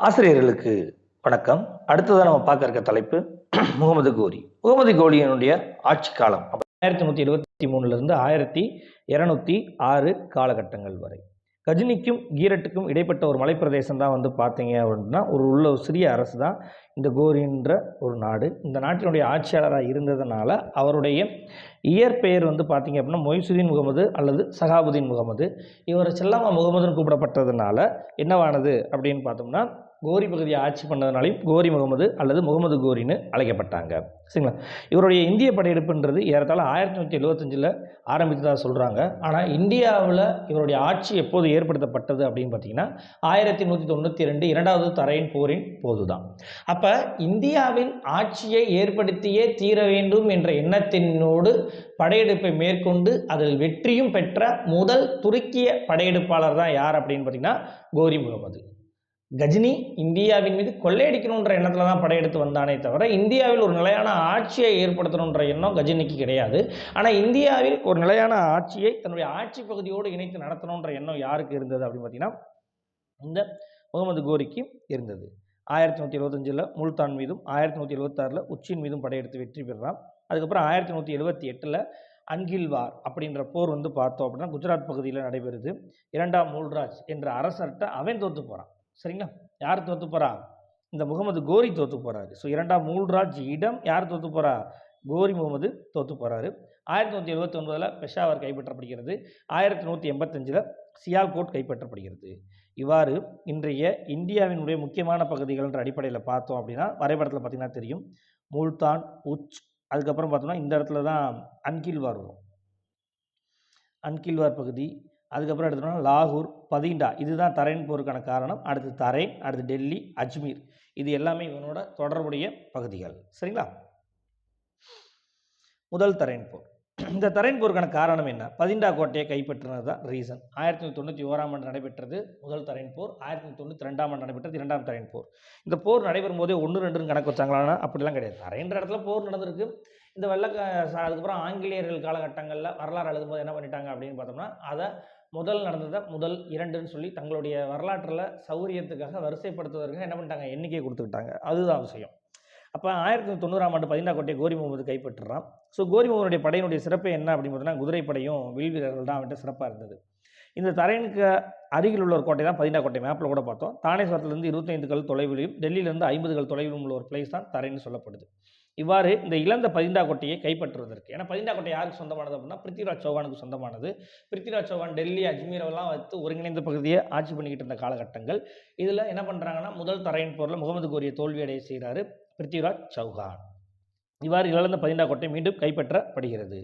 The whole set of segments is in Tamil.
ஆசிரியர்களுக்கு வணக்கம். அடுத்ததாக நம்ம பார்க்க இருக்க தலைப்பு முகமது கோரி. முகமது கோரியினுடைய ஆட்சி காலம் 1173 1206 காலகட்டங்கள் வரை. கஜினிக்கும் கீரட்டுக்கும் இடைப்பட்ட ஒரு மலைப்பிரதேசம் தான் பார்த்தீங்க அப்படின்னா உள்ள ஒரு சிறிய அரசு தான் இந்த கோரின்ற ஒரு நாடு. இந்த நாட்டினுடைய ஆட்சியாளராக இருந்ததுனால அவருடைய இயற்பெயர் பார்த்தீங்க அப்படின்னா மொய்சுதீன் முகமது அல்லது சகாபுதீன் முகமது. இவர் செல்லாமா முகமதுன்னு கூப்பிடப்பட்டதுனால என்னவானது அப்படின்னு பார்த்தோம்னா கோரி பகுதியை ஆட்சி பண்ணதுனாலையும் கோரி முகமது அல்லது முகமது கோரின்னு அழைக்கப்பட்டாங்க. சரிங்களா? இவருடைய இந்திய படையெடுப்புன்றது ஏறத்தாழ 1175 ஆரம்பித்ததாக சொல்கிறாங்க. ஆனால் இந்தியாவில் இவருடைய ஆட்சி எப்போது ஏற்படுத்தப்பட்டது அப்படின்னு பார்த்தீங்கன்னா 1192 இரண்டாவது தரையின் போரின் போது தான். அப்போ இந்தியாவின் ஆட்சியை ஏற்படுத்தியே தீர வேண்டும் என்ற எண்ணத்தினோடு படையெடுப்பை மேற்கொண்டு அதில் வெற்றியும் பெற்ற முதல் துருக்கிய படையெடுப்பாளர் தான் யார் அப்படின்னு பார்த்தீங்கன்னா கோரி முகமது. கஜினி இந்தியாவின் மீது கொள்ளையடிக்கணுன்ற எண்ணத்தில் தான் படையெடுத்து வந்தானே தவிர இந்தியாவில் ஒரு நிலையான ஆட்சியை ஏற்படுத்தணுன்ற எண்ணம் கஜினிக்கு கிடையாது. ஆனால் இந்தியாவில் ஒரு நிலையான ஆட்சியை தன்னுடைய ஆட்சி பகுதியோடு இணைத்து நடத்தணுன்ற எண்ணம் யாருக்கு இருந்தது அப்படின்னு பார்த்தீங்கன்னா இந்த முகமது கோரிக்கு இருந்தது. 1175 முல்தான் மீதும் 1176 உச்சின் மீதும் படையெடுத்து வெற்றி பெறான். அதுக்கப்புறம் 1178 அன்கில்வார் அப்படின்ற போர் பார்த்தோம் அப்படின்னா குஜராத் பகுதியில் நடைபெறுது. இரண்டாம் மூல்ராஜ் என்ற அரசர்கிட்ட அவன் தோற்று போகிறான். சரிங்களா? யார் தோற்று போகிறா? இந்த முகமது கோரி தோற்று போகிறாரு. ஸோ இரண்டாம் மூல்ராஜ் இடம் யார் தோற்று போகிறா? கோரி முகமது தோற்று போகிறாரு. 1179 பெஷாவர் கைப்பற்றப்படுகிறது. 1185 சியால்கோட் கைப்பற்றப்படுகிறது. இவ்வாறு இன்றைய இந்தியாவினுடைய முக்கியமான பகுதிகள் என்ற அடிப்படையில் பார்த்தோம் அப்படின்னா வரைபடத்தில் பார்த்தீங்கன்னா தெரியும். முல்தான், உச், அதுக்கப்புறம் பார்த்தோம்னா இந்த இடத்துல தான் அன்கில்வார் வரும். அன்கில்வார் பகுதி, அதுக்கப்புறம் எடுத்தோம்னா லாகூர், பதிண்டா, இதுதான் தரையின் போருக்கான காரணம். அடுத்து தரைன், அடுத்து டெல்லி, அஜ்மீர், இது எல்லாமே இவனோட தொடர்புடைய பகுதிகள். சரிங்களா? முதல் தரையின் போர். இந்த தரையின் போருக்கான காரணம் என்ன? பதிண்டா கோட்டையை கைப்பற்றினது தான் ரீசன். 1191 நடைபெற்றது முதல் தரையின் போர். 1192 நடைபெற்றது இரண்டாம் தரையின் போர். இந்த போர் நடைபெறும் போதே 1-2 கணக்கு வச்சாங்களான்னா அப்படிலாம் கிடையாது. தரைன்ற இடத்துல போர் நடந்திருக்கு. இந்த அதுக்கப்புறம் ஆங்கிலேயர்கள் காலகட்டங்களில் வரலாறு எழுதும்போது என்ன பண்ணிட்டாங்க அப்படின்னு பார்த்தோம்னா அதை முதல் நடந்ததை முதல் 2ன்னு சொல்லி தங்களுடைய வரலாற்றில் சௌரியத்துக்காக வரிசைப்படுத்துவதற்காக என்ன பண்ணிட்டாங்க, எண்ணிக்கை கொடுத்துக்கிட்டாங்க. அதுதான் விஷயம். அப்போ 1190 பதிண்டா கோட்டையை கோரி முகமது கைப்பற்றுறான். ஸோ கோரி முகமதுடைய படையினுடைய சிறப்பு என்ன அப்படின்னு பார்த்தோம்னா குதிரைப்படையும் வில் வீரர்கள் தான் அவன்கிட்ட சிறப்பாக இருந்தது. இந்த தரையனுக்கு அருகில் உள்ள ஒரு கோட்டை தான் பதிண்டா கோட்டை. மேப்பில் கூட பார்த்தோம். தானேஸ்வரத்துலேருந்து 25 கல் தொலைவிலும் டெல்லியிலிருந்து 50 கல் தொலைவிலும் உள்ள ஒரு பிளேஸ் தான் தரைன்னு சொல்லப்படுது. இவ்வாறு இந்த இழந்த பதிண்டா கோட்டையை கைப்பற்றுவதற்கு, ஏன்னா பதிண்டா கோட்டை யாருக்கு சொந்தமானது அப்படின்னா பிருத்திவிராஜ் சௌகானுக்கு சொந்தமானது. பிருத்திவிராஜ் சௌகான் டெல்லி, அஜ்மீரெல்லாம் வைத்து ஒருங்கிணைந்த பகுதியை ஆட்சி பண்ணிக்கிட்டு இருந்த காலகட்டங்கள். இதில் என்ன பண்ணுறாங்கன்னா முதல் தரையின் போரில் முகமது கோரியை தோல்வியடைய செய்கிறாரு பிருத்திவிராஜ் சௌகான். இவ்வாறு இழந்த பதிண்டா கோட்டை மீண்டும் கைப்பற்றப்படுகிறது.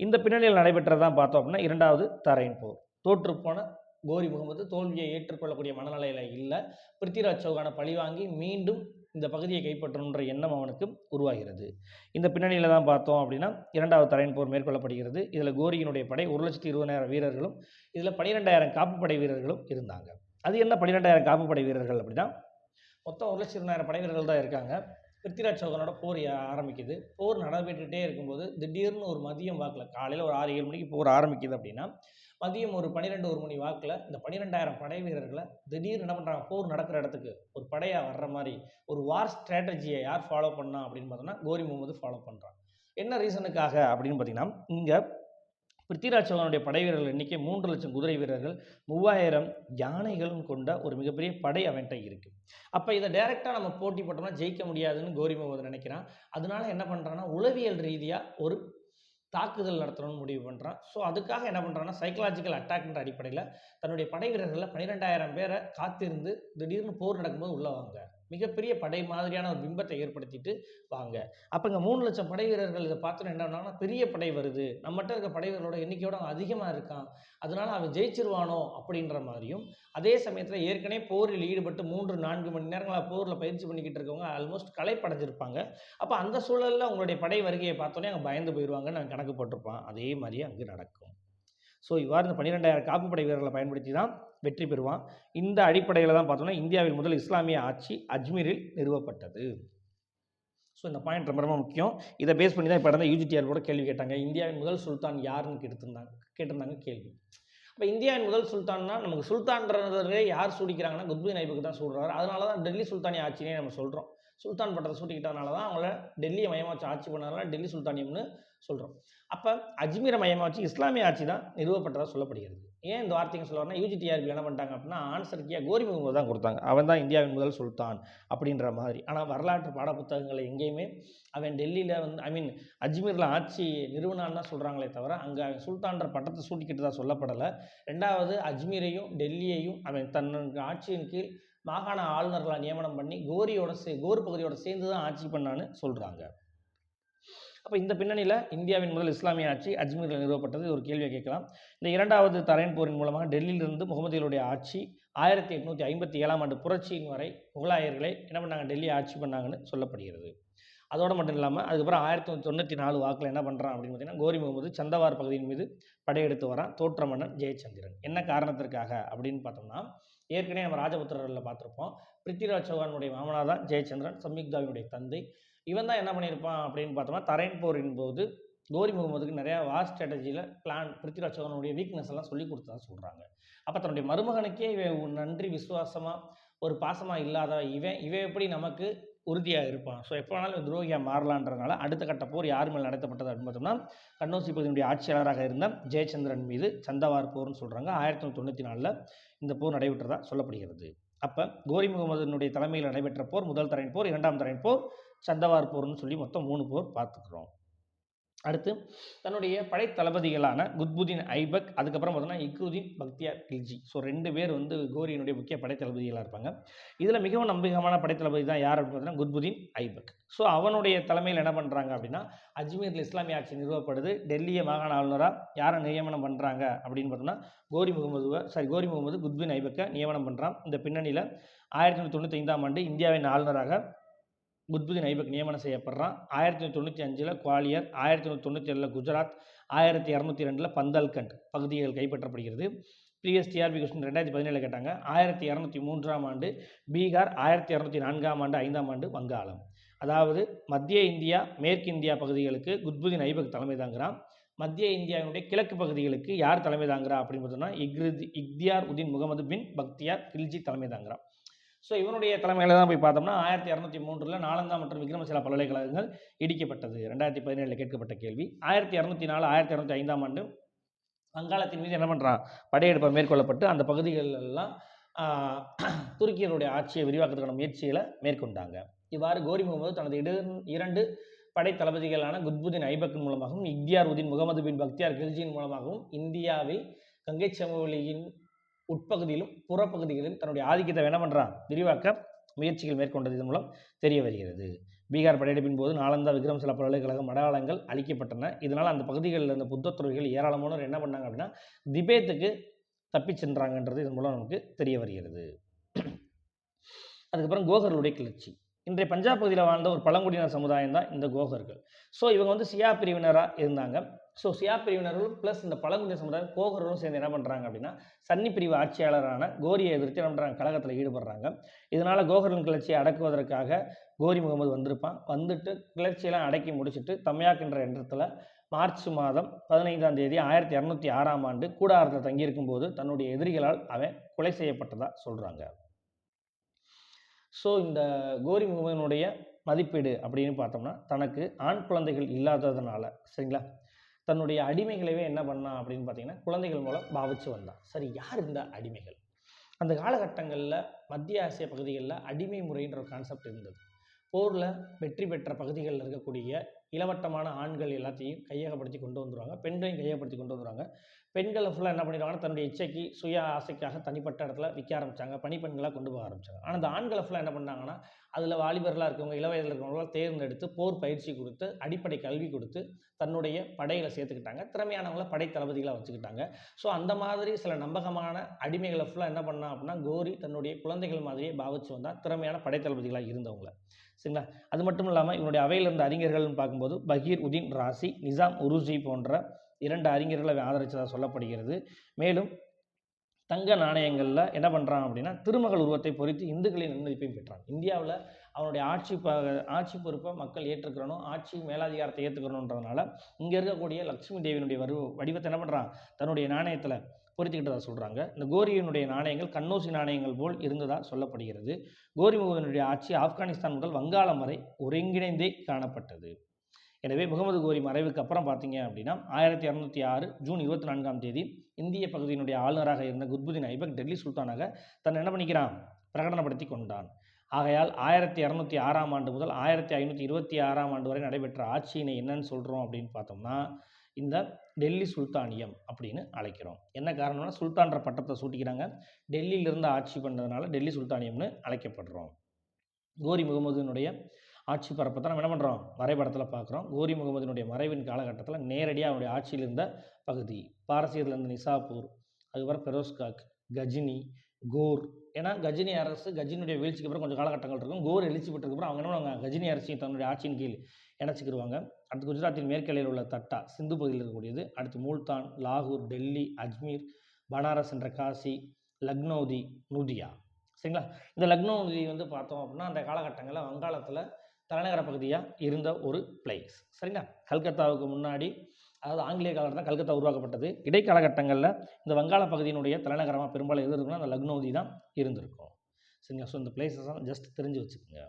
இந்த பின்னணியில் நடைபெற்றதான் பார்த்தோம் அப்படின்னா இரண்டாவது தரையின் போர். தோற்றுப்போன கோரி முகமது தோல்வியை ஏற்றுக்கொள்ளக்கூடிய மனநிலையில் இல்லை. பிருத்திவிராஜ் சௌகானை பழிவாங்கி மீண்டும் இந்த பகுதியை கைப்பற்றணுன்ற எண்ணம் அவனுக்கு உருவாகிறது. இந்த பின்னணியில் தான் பார்த்தோம் அப்படின்னா இரண்டாவது தரையின் போர் மேற்கொள்ளப்படுகிறது. இதில் கோரியினுடைய படை 1,20,000 வீரர்களும் இதில் 12,000 காப்புப்படை வீரர்களும் இருந்தாங்க. அது என்ன 12,000 காப்புப்படை வீரர்கள் அப்படின்னா மொத்தம் 1,20,000 படை வீரர்கள் தான் இருக்காங்க. பிருத்திவிராஜ் சௌகானோட போர் ஆரம்பிக்குது. போர் நடைபெற்றுகிட்டே இருக்கும்போது திடீர்னு ஒரு மதியம் வாக்கில் காலையில் ஒரு 6-7 மணிக்கு போர் ஆரம்பிக்குது அப்படின்னா மதியம் ஒரு 12-1 மணி வாக்கில் இந்த 12,000 படை வீரர்களை திடீர்னு என்ன பண்ணுறாங்க, போர் நடக்கிற இடத்துக்கு ஒரு படையாக வர்ற மாதிரி ஒரு வார் ஸ்ட்ராட்டஜியை யார் ஃபாலோ பண்ணா அப்படின்னு பார்த்தோம்னா கோரி முகமது ஃபாலோ பண்ணுறான். என்ன ரீசனுக்காக அப்படின்னு பார்த்தீங்கன்னா இங்கே பிருத்திவிராஜ் சௌகானுடைய படை வீரர்கள் எண்ணிக்கை 3 லட்சம் குதிரை வீரர்கள் 3000 யானைகளும் கொண்ட ஒரு மிகப்பெரிய படை அவன்கிட்ட இருக்குது. அப்போ இதை டைரெக்டாக நம்ம போட்டி போட்டோம்னா ஜெயிக்க முடியாதுன்னு கோரி முகமது நினைக்கிறான். அதனால என்ன பண்ணுறான்னா உளவியல் ரீதியாக ஒரு தாக்குதல் நடத்தணும்னு முடிவு பண்ணுறான். ஸோ அதுக்காக என்ன பண்ணுறான்னா சைக்கலாஜிக்கல் அட்டாக்ன்ற அடிப்படையில் தன்னுடைய படை வீரர்களில் 12,000 பேரை காத்திருந்து திடீர்னு போர் நடக்கும்போது உள்ள வாங்க, மிகப்பெரிய படை மாதிரியான ஒரு பிம்பத்தை ஏற்படுத்திட்டு வாங்க. அப்போ இங்கே 3 லட்சம் படை வீரர்கள் இதை பார்த்தோன்னா என்ன பண்ணாங்கன்னா பெரிய படை வருது, நம்மகிட்ட இருக்க படை வீரர்களோட எண்ணிக்கையோட அவன் அதிகமாக இருக்கான், அதனால அவன் ஜெயிச்சிருவானோ அப்படின்ற மாதிரியும், அதே சமயத்தில் ஏற்கனவே போரில் ஈடுபட்டு 3-4 மணி நேரங்களாக போரில் பயிற்சி பண்ணிக்கிட்டு இருக்கவங்க ஆல்மோஸ்ட் களைப்படைஞ்சிருப்பாங்க. அப்போ அந்த சூழலில் உங்களுடைய படை வருகையை பார்த்தோன்னே அவங்க பயந்து போயிடுவாங்கன்னு அவன் கணக்கு போட்டிருப்பான். அதே மாதிரியே அங்கே நடக்கும். ஸோ இவ்வாறு இந்த 12,000 காப்புப்படை வீரர்களை பயன்படுத்தி தான் வெற்றி பெறுவான். இந்த அடிப்படையில் தான் பார்த்தோம்னா இந்தியாவில் முதல் இஸ்லாமிய ஆட்சி அஜ்மீரில் நிறுவப்பட்டது. ஸோ இந்த பாயிண்ட் ரொம்ப ரொம்ப முக்கியம். இதை பேஸ் பண்ணி தான் இப்போ நடந்த UGTR கூட கேள்வி கேட்டாங்க. இந்தியாவின் முதல் சுல்தான் யாருன்னு கேட்டிருந்தாங்க கேள்வி. இப்போ இந்தியாவின் முதல் சுல்தான்னா நமக்கு சுல்தான்றதே யார் சூடிக்கிறாங்கன்னா குத்புதீன் ஐபக் தான் சூடுறாரு. அதனால தான் டெல்லி சுல்தானி ஆட்சினே நம்ம சொல்கிறோம். சுல்தான் பட்டத்தை சூட்டிக்கிட்டதுனால தான் அவங்கள டெல்லியை மையமாக வச்சு ஆட்சி பண்ணதுனால டெல்லி சுல்தானியம்னு சொல்கிறோம். அப்போ அஜ்மீரை மையமாக வச்சு இஸ்லாமிய ஆட்சி தான் நிறுவப்பட்டதாக சொல்லப்படுகிறது. ஏன் இந்த வார்த்தைங்க சொல்லுவார்னா யூஜிடிஆர்பி என்ன பண்ணிட்டாங்க அப்படின்னா ஆன்சர் கீயாக கோரி முகமது தான் கொடுத்தாங்க. அவன் தான் இந்தியாவின் முதல் சுல்தான் அப்படின்ற மாதிரி. ஆனால் வரலாற்று பாட புத்தகங்களை எங்கேயுமே அவன் டெல்லியில் அஜ்மீரில் ஆட்சி நிறுவனான்னு தான் சொல்கிறாங்களே தவிர அங்கே அவன் சுல்தான்ற பட்டத்தை சூட்டிக்கிட்டு தான் சொல்லப்படலை. ரெண்டாவது அஜ்மீரையும் டெல்லியையும் அவன் தன் ஆட்சியின் கீழ் மாகாண ஆளுநர்களை நியமனம் பண்ணி கோர் பகுதியோட சேர்ந்து தான் ஆட்சி பண்ணான்னு சொல்கிறாங்க. அப்போ இந்த பின்னணியில் இந்தியாவின் முதல் இஸ்லாமிய ஆட்சி அஜ்மீரில் நிறுவப்பட்டது. ஒரு கேள்வியை கேட்கலாம். இந்த இரண்டாவது தரையன் போரின் மூலமாக டெல்லியிலிருந்து முகமதியர்களுடைய ஆட்சி 1857ஆம் ஆண்டு புரட்சியின் வரை முகலாயர்களை என்ன பண்ணாங்க, டெல்லி ஆட்சி பண்ணாங்கன்னு சொல்லப்படுகிறது. அதோடு மட்டும் இல்லாமல் அதுக்கப்புறம் 1994 வாக்கில் என்ன பண்ணுறான் அப்படின்னு பார்த்தீங்கன்னா கோரி முகமது சந்தவார் பகுதியின் மீது படையெடுத்து வரான். தோற்ற மன்னன் ஜெயச்சந்திரன். என்ன காரணத்திற்காக அப்படின்னு பார்த்தோம்னா ஏற்கனவே நம்ம ராஜபுத்திரரில் பார்த்துருப்போம். பிருத்திவிராஜ் சௌகானுடைய மாமனார் தான் ஜெயச்சந்திரன், சம்யுக்தாவினுடைய தந்தை. இவன் தான் என்ன பண்ணியிருப்பான் அப்படின்னு பார்த்தோம்னா தரைன் போரின் போது கோரி முகமதுக்கு நிறையா வார் ஸ்ட்ராட்டஜியில் பிளான் பிருத்திவிராஜ் சௌகானுடைய வீக்னஸ் எல்லாம் சொல்லி கொடுத்ததா சொல்கிறாங்க. அப்போ தன்னுடைய மருமகனுக்கே இவன் நன்றி விசுவாசமாக ஒரு பாசமாக இல்லாத இவன் எப்படி நமக்கு உறுதியாக இருப்பான். ஸோ எப்போ வேணாலும் துரோகியாக மாறலான்றதுனால அடுத்த கட்ட போர் யார் மேல் நடத்தப்பட்டது அப்படின்னு பார்த்தோம்னா கன்னௌசி பகுதியினுடைய ஆட்சியாளராக இருந்த ஜெயச்சந்திரன் மீது சந்தவார் போர்னு சொல்கிறாங்க. 1994 இந்த போர் நடைபெற்றதா சொல்லப்படுகிறது. அப்போ கோரி முகமதுனுடைய தலைமையில் நடைபெற்ற போர் முதல் தரைன் போர், இரண்டாம் தரைன் போர், சந்தவார் போர்னு சொல்லி மொத்தம் 3 போர் பார்த்துக்கிறோம். அடுத்து தன்னுடைய படை தளபதிகளான குத்புதீன் ஐபக், அதுக்கப்புறம் பார்த்தோம்னா இக்ருதீன் பக்தியார் கில்ஜி. ஸோ 2 பேர் கோரியினுடைய முக்கிய படை தளபதிகளாக இருப்பாங்க. இதில் மிகவும் நம்பகமான படை தளபதி தான் யார் அப்படின்னு பார்த்தீங்கன்னா குத்புதீன் ஐபக். ஸோ அவனுடைய தலைமையில் என்ன பண்ணுறாங்க அப்படின்னா அஜ்மீரில் இஸ்லாமிய ஆட்சி நிறுவப்படுது. டெல்லியை மாகாண ஆளுநராக யாரை நியமனம் பண்ணுறாங்க அப்படின்னு பார்த்தோம்னா கோரி முகமது குத்புதீன் ஐபக்கை நியமனம் பண்ணுறான். இந்த பின்னணியில் 1995ஆம் ஆண்டு இந்தியாவின் ஆளுநராக குத்புதீன் ஐபக் நியமனம் செய்யப்படுறான். 1995 குவாலியர், 1997 குஜராத், 1202 பந்தல்கண்ட் பகுதிகள் கைப்பற்றப்படுகிறது. ப்ரீவியஸ் டிஆர்பி கொஸ்டின் 2017 கேட்டாங்க. 1203ஆம் ஆண்டு பீகார், 1204ஆம் ஆண்டு 5ஆம் ஆண்டு வங்காளம். அதாவது மத்திய இந்தியா மேற்கு இந்தியா பகுதிகளுக்கு குத்புதீன் ஐபக் தலைமை தாங்கிறான். மத்திய இந்தியாவினுடைய கிழக்கு பகுதிகளுக்கு யார் தலைமை தாங்கிறா அப்படின்னு பார்த்தோம்னா இக்தியார் உதீன் முகமது பின் பக்தியார் கில்ஜி தலைமை தாங்கிறான். ஸோ இவனுடைய தலைமையில் தான் போய் பார்த்தோம்னா 1203 நாலந்தா மற்றும் விக்ரமசிலா பல்கலைக்கழகங்கள் இடிக்கப்பட்டது. 2017 கேட்கப்பட்ட கேள்வி. 1204 1205ஆம் ஆண்டு வங்காளத்தின் மீது என்ன பண்ணுறான், படையெடுப்பு மேற்கொள்ளப்பட்டு அந்த பகுதிகளெல்லாம் துருக்கியருடைய ஆட்சியை விரிவாக்கத்துக்கான முயற்சிகளை மேற்கொண்டாங்க. இவ்வாறு கோரி முகமது தனது 2 படை தளபதிகளான குத்புதீன் ஐபக்கின் மூலமாகவும் இக்தியார் உதீன் முகமது பின் பக்தியார் கில்ஜியின் மூலமாகவும் இந்தியாவில் கங்கை சமவெளியின் உட்பகுதியிலும் புறப்பகுதிகளிலும் தன்னுடைய ஆதிக்கத்தை என்ன பண்ணுறான், விரிவாக்க முயற்சிகள் மேற்கொண்டது. இதன் மூலம் தெரிய வருகிறது. பீகார் படையெடுப்பின் போது நாலந்தா விக்ரமசிலா பல்கலைக்கழக மடாலயங்கள் அழிக்கப்பட்டன. இதனால் அந்த பகுதிகளில் இருந்த புத்த துறவிகள் ஏராளமானோர் என்ன பண்ணாங்க அப்படின்னா திபேத்துக்கு தப்பி சென்றாங்கன்றது இதன் மூலம் நமக்கு தெரிய வருகிறது. அதுக்கப்புறம் கோகர்களுடைய கிளர்ச்சி. இன்றைய பஞ்சாப் பகுதியில் வாழ்ந்த ஒரு பழங்குடியினர் சமுதாயம் தான் இந்த கோகர்கள். ஸோ இவங்க சியா பிரிவினராக இருந்தாங்க. ஸோ சியா பிரிவினர்களும் ப்ளஸ் இந்த பழங்குடியினர் சமுதாயம் கோகர்களும் சேர்ந்து என்ன பண்ணுறாங்க அப்படின்னா சன்னி பிரிவு ஆட்சியாளரான கோரியை எதிர்த்து என்ன பண்ணுறாங்க, கழகத்தில் ஈடுபடுறாங்க. இதனால் கோகர்களின் கிளர்ச்சியை அடக்குவதற்காக கோரி முகமது வந்திருப்பான். வந்துட்டு கிளர்ச்சியெல்லாம் அடக்கி முடிச்சுட்டு தம்யாக் என்ற இடத்துல மார்ச் மாதம் 15ஆம் தேதி 1206ஆம் ஆண்டு கூடாரத்தில் தங்கியிருக்கும் போது தன்னுடைய எதிரிகளால் அவன் கொலை செய்யப்பட்டதாக சொல்கிறாங்க. ஸோ இந்த கோரி முகமதினுடைய மதிப்பீடு அப்படின்னு பார்த்தோம்னா தனக்கு ஆண் குழந்தைகள் இல்லாததுனால சரிங்களா தன்னுடைய அடிமைகளவே என்ன பண்ணான் அப்படின்னு பார்த்தீங்கன்னா குழந்தைகள் மூலம் பாவிச்சு வந்தான். சரி, யார் இந்த அடிமைகள்? அந்த காலகட்டங்களில் மத்திய ஆசிய பகுதிகளில் அடிமை முறைன்ற ஒரு கான்செப்ட் இருந்தது. போரில் வெற்றி பெற்ற பகுதிகளில் இருக்கக்கூடிய இளவட்டமான ஆண்கள் எல்லாத்தையும் கையகப்படுத்தி கொண்டு வந்துடுவாங்க, பெண்களையும் கையகப்படுத்தி கொண்டு வந்துடுவாங்க. பெண்களை ஃபுல்லாக என்ன பண்ணிடுவாங்கன்னா தன்னுடைய இச்சைக்கு சுய ஆசைக்காக தனிப்பட்ட இடத்துல விற்க ஆரம்பித்தாங்க, பணிப்பெண்களாக கொண்டு போக ஆரம்பித்தாங்க. ஆனால் அந்த ஆண்களை ஃபுல்லாக என்ன பண்ணாங்கன்னா அதில் வாலிபர்களாக இருக்கவங்க இளவயதில் இருக்கிறவங்களாம் தேர்ந்தெடுத்து போர் பயிற்சி கொடுத்து அடிப்படை கல்வி கொடுத்து தன்னுடைய படையில் சேர்த்துக்கிட்டாங்க. திறமையானவங்கள படை தளபதிகளாக வச்சுக்கிட்டாங்க. ஸோ அந்த மாதிரி சில நம்பகமான அடிமைகளை ஃபுல்லாக என்ன பண்ணான் அப்படின்னா கோரி தன்னுடைய குழந்தைகள் மாதிரியே பாவிச்சு வந்தால் திறமையான படை தளபதிகளாக இருந்தவங்கள சரிங்களா. அது மட்டும் இல்லாமல் இவனுடைய அவையில் இருந்த அறிஞர்கள்னு பார்க்கும்போது பகீர் உதீன் ராசி, நிசாம் உருஜி போன்ற 2 அறிஞர்களை ஆதரித்ததாக சொல்லப்படுகிறது. மேலும் தங்க நாணயங்களில் என்ன பண்ணுறான் அப்படின்னா திருமகள் உருவத்தை பொறித்து இந்துக்களின் நன்மதிப்பையும் பெற்றான். இந்தியாவில் அவனுடைய ஆட்சி பொறுப்பை மக்கள் ஏற்றுக்கிறணும், ஆட்சி மேலாதிகாரத்தை ஏற்றுக்கணுன்றதுனால இங்கே இருக்கக்கூடிய லட்சுமி தேவியினுடைய வடிவத்தை என்ன பண்ணுறான் தன்னுடைய நாணயத்தில் பொறித்துக்கிட்டதாக சொல்கிறாங்க. இந்த கோரியினுடைய நாணயங்கள் கண்ணோசி நாணயங்கள் போல் இருந்ததாக சொல்லப்படுகிறது. கோரி முகமதுனுடைய ஆட்சி ஆப்கானிஸ்தான் முதல் வங்காளம் வரை ஒருங்கிணைந்தே காணப்பட்டது. எனவே முகமது கோரி மறைவுக்கு அப்புறம் பார்த்தீங்க அப்படின்னா 1206 ஜூன் 24ஆம் தேதி இந்திய பகுதியினுடைய ஆளுநராக இருந்த குத்புதீன் ஐபக் டெல்லி சுல்தானாக தன்னை என்ன பண்ணிக்கிறான், பிரகடனப்படுத்தி கொண்டான். ஆகையால் 1206ஆம் ஆண்டு முதல் 1526ஆம் ஆண்டு வரை நடைபெற்ற ஆட்சியினை என்னன்னு சொல்கிறோம் அப்படின்னு பார்த்தோம்னா இந்த டெல்லி சுல்தானியம் அப்படின்னு அழைக்கிறோம். என்ன காரணம்னா சுல்தான்ற பட்டத்தை சூட்டிக்கிறாங்க, டெல்லியிலிருந்து ஆட்சி பண்ணதுனால டெல்லி சுல்தானியம்னு அழைக்கப்படுறோம். கோரி முகமதுனுடைய ஆட்சி பரப்பை தான் நம்ம என்ன பண்ணுறோம், வரைபடத்தில் பார்க்குறோம். கோரி முகமதுனுடைய மறைவின் காலகட்டத்தில் நேரடியாக அவருடைய ஆட்சியில் இருந்த பகுதி பாரசீகர்லேருந்து நிசாப்பூர், அதுக்கப்புறம் பெரோஸ்காக், கஜினி, கோர். ஏன்னா கஜினி அரசு கஜினியுடைய வீழ்ச்சிக்கு அப்புறம் கொஞ்சம் காலகட்டங்கள் இருக்கும். கோர் எழுச்சி பெற்றதுக்கப்புறம் அவங்க என்ன பண்ணுவாங்க, கஜினி அரசையும் தன்னுடைய ஆட்சியின் கீழ் இணைச்சிக்கிடுவாங்க. அடுத்து குஜராத்தின் மேற்கெல்லையில் உள்ள தட்டா சிந்து பகுதியில் இருக்கக்கூடியது. அடுத்து மூல்தான், லாகூர், டெல்லி, அஜ்மீர், பனாரஸ் என்ற காசி, லக்னோதி, நூதியா. சரிங்களா? இந்த லக்னோதி வந்து பார்த்தோம் அப்படின்னா அந்த காலகட்டங்களில் வங்காளத்தில் தலைநகர பகுதியாக இருந்த ஒரு பிளேஸ். சரிங்களா? கல்கத்தாவுக்கு முன்னாடி, அதாவது ஆங்கிலேய காலகட்டம் தான் கல்கத்தா உருவாக்கப்பட்டது. இடைக்காலகட்டங்களில் இந்த வங்காள பகுதியினுடைய தலைநகரமாக பெரும்பாலும் எது இருக்குன்னா அந்த லக்னோதி தான் இருந்திருக்கும். சரிங்களா? ஸோ இந்த பிளேஸஸ் ஜஸ்ட் தெரிஞ்சு வச்சுக்கோங்க.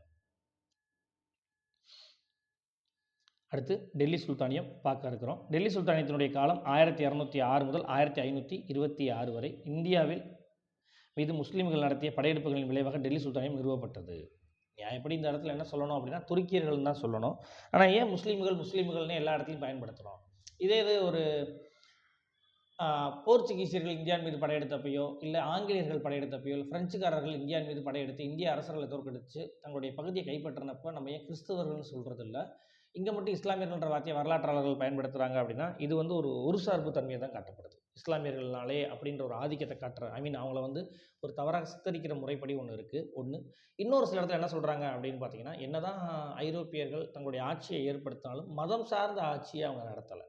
அடுத்து டெல்லி சுல்தானியம் பார்க்க இருக்கிறோம். டெல்லி சுல்தானியத்தினுடைய காலம் 1206 முதல் 1526 வரை இந்தியாவில் மீது முஸ்லீம்கள் நடத்திய படையெடுப்புகளின் விளைவாக டெல்லி சுல்தானியம் நிறுவப்பட்டது. எப்படி இந்த இடத்துல என்ன சொல்லணும் அப்படின்னா துருக்கியர்கள் தான் சொல்லணும். ஆனால் ஏன் முஸ்லீம்கள்னு எல்லா இடத்துலையும் பயன்படுத்துகிறோம்? இதே இது ஒரு போர்ச்சுகீசியர்கள் இந்தியாவின் மீது படையெடுத்தப்பையோ, இல்லை ஆங்கிலேயர்கள் படையெடுத்தப்பையோ, இல்லை பிரெஞ்சுக்காரர்கள் இந்தியாவின் மீது படையெடுத்து இந்திய அரசர்களை தோற்கடித்து தங்களுடைய பகுதியை கைப்பற்றினப்போ நம்ம ஏன் கிறிஸ்தவர்கள்னு சொல்கிறது இல்லை, இங்கே மட்டும் இஸ்லாமியர்கள்ன்ற வார்த்தையை வரலாற்றாளர்கள் பயன்படுத்துகிறாங்க அப்படின்னா இது வந்து ஒரு சார்பு தன்மையை தான் காட்டப்படுது. இஸ்லாமியர்கள்னாலே அப்படின்ற ஒரு ஆதிக்கத்தை காட்டுற அவங்கள வந்து ஒரு தவறாக சித்தரிக்கிற முறைப்படி ஒன்று இருக்குது. ஒன்று. இன்னொரு சில இடத்துல என்ன சொல்கிறாங்க அப்படின்னு பார்த்தீங்கன்னா, என்னதான் ஐரோப்பியர்கள் தங்களுடைய ஆட்சியை ஏற்படுத்தினாலும் மதம் சார்ந்த ஆட்சியை அவங்க நடத்தலை.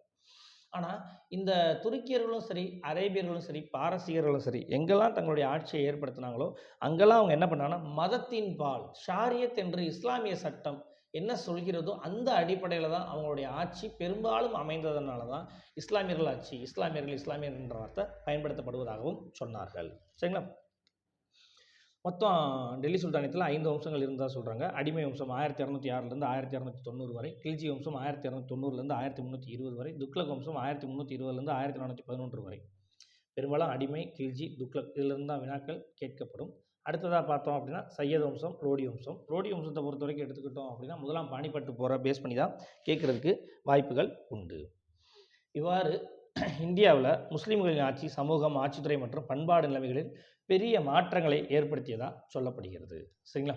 ஆனால் இந்த துருக்கியர்களும் சரி, அரேபியர்களும் சரி, பாரசீகர்களும் சரி, எங்கெல்லாம் தங்களுடைய ஆட்சியை ஏற்படுத்தினாங்களோ அங்கெல்லாம் அவங்க என்ன பண்ணாங்கன்னா மதத்தின் பால் ஷாரியத் என்று இஸ்லாமிய சட்டம் என்ன சொல்கிறதோ அந்த அடிப்படையில் தான் அவங்களுடைய ஆட்சி பெரும்பாலும் அமைந்ததுனால தான் இஸ்லாமியர்கள் ஆட்சி, இஸ்லாமியர் என்ற வார்த்தை பயன்படுத்தப்படுவதாகவும் சொன்னார்கள். சரிங்களா? மொத்தம் டெல்லி சுல்தானியத்தில் 5 வம்சங்கள் இருந்தால் சொல்கிறாங்க. அடிமை வம்சம் 1206லேருந்து 1290 வரை, கில்ஜி வம்சம் 1290லேருந்து 1320 வரை, துக்ளக் வம்சம் 1320லேருந்து 1411 வரை. பெரும்பாலும் அடிமை, கில்ஜி, துக்ளக் இதிலிருந்து தான் வினாக்கள் கேட்கப்படும். அடுத்ததாக பார்த்தோம் அப்படின்னா சையத் வம்சம், லோடி வம்சம். லோடி வம்சத்தை பொறுத்த வரைக்கும் எடுத்துக்கிட்டோம் அப்படின்னா முதலாம் பாணிப்பட்டு போகிற பேஸ் பண்ணி தான் கேட்குறதுக்கு வாய்ப்புகள் உண்டு. இவ்வாறு இந்தியாவில் முஸ்லீம்களின் ஆட்சி சமூகம், ஆட்சித்துறை மற்றும் பண்பாடு நிலைமைகளில் பெரிய மாற்றங்களை ஏற்படுத்தியதாக சொல்லப்படுகிறது. சரிங்களா?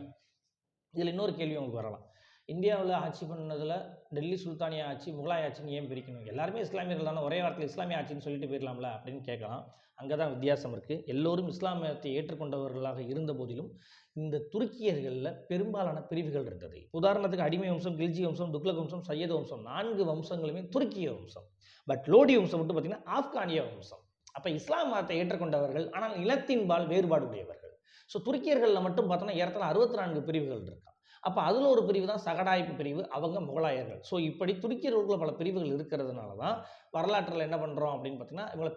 இதில் இன்னொரு கேள்வி உங்களுக்கு வரலாம். இந்தியாவில் ஆட்சி பண்ணதில் டெல்லி சுல்தானிய ஆட்சி முகலாய ஆட்சின்னு ஏன் பிரிக்கணும்? எல்லாருமே இஸ்லாமியர்கள் தானே, ஒரே வார்த்தையில் இஸ்லாமிய ஆட்சின்னு சொல்லிட்டு போயிடலாம்ல அப்படின்னு கேட்கலாம். அங்கே தான் வித்தியாசம் இருக்குது. எல்லோரும் இஸ்லாமியத்தை ஏற்றுக்கொண்டவர்களாக இருந்த போதிலும் இந்த துருக்கியர்களில் பெரும்பாலான பிரிவுகள் இருந்தது. உதாரணத்துக்கு அடிமை வம்சம், கில்ஜி வம்சம், துக்ளக் வம்சம், சையத் வம்சம் 4 வம்சங்களுமே துருக்கிய வம்சம். பட் லோடி வம்சம் மட்டும் பார்த்திங்கன்னா ஆப்கானிய வம்சம். அப்போ இஸ்லாம் மதத்தை ஏற்றுக்கொண்டவர்கள், ஆனால் இனத்தின்பால் வேறுபாடு உடையவர்கள். ஸோ துருக்கியர்களில் மட்டும் பார்த்தோன்னா ஏறத்தாழ 64 பிரிவுகள் இருக்கா. அப்போ அதில் ஒரு பிரிவு தான் சகடாய்ப்பு பிரிவு, அவங்க முகலாயர்கள். ஸோ இப்படி துருக்கியர்களுக்குள்ள பல பிரிவுகள் இருக்கிறதுனால தான் வரலாற்றில் என்ன பண்ணுறோம் அப்படின்னு பார்த்தீங்கன்னா இவங்களை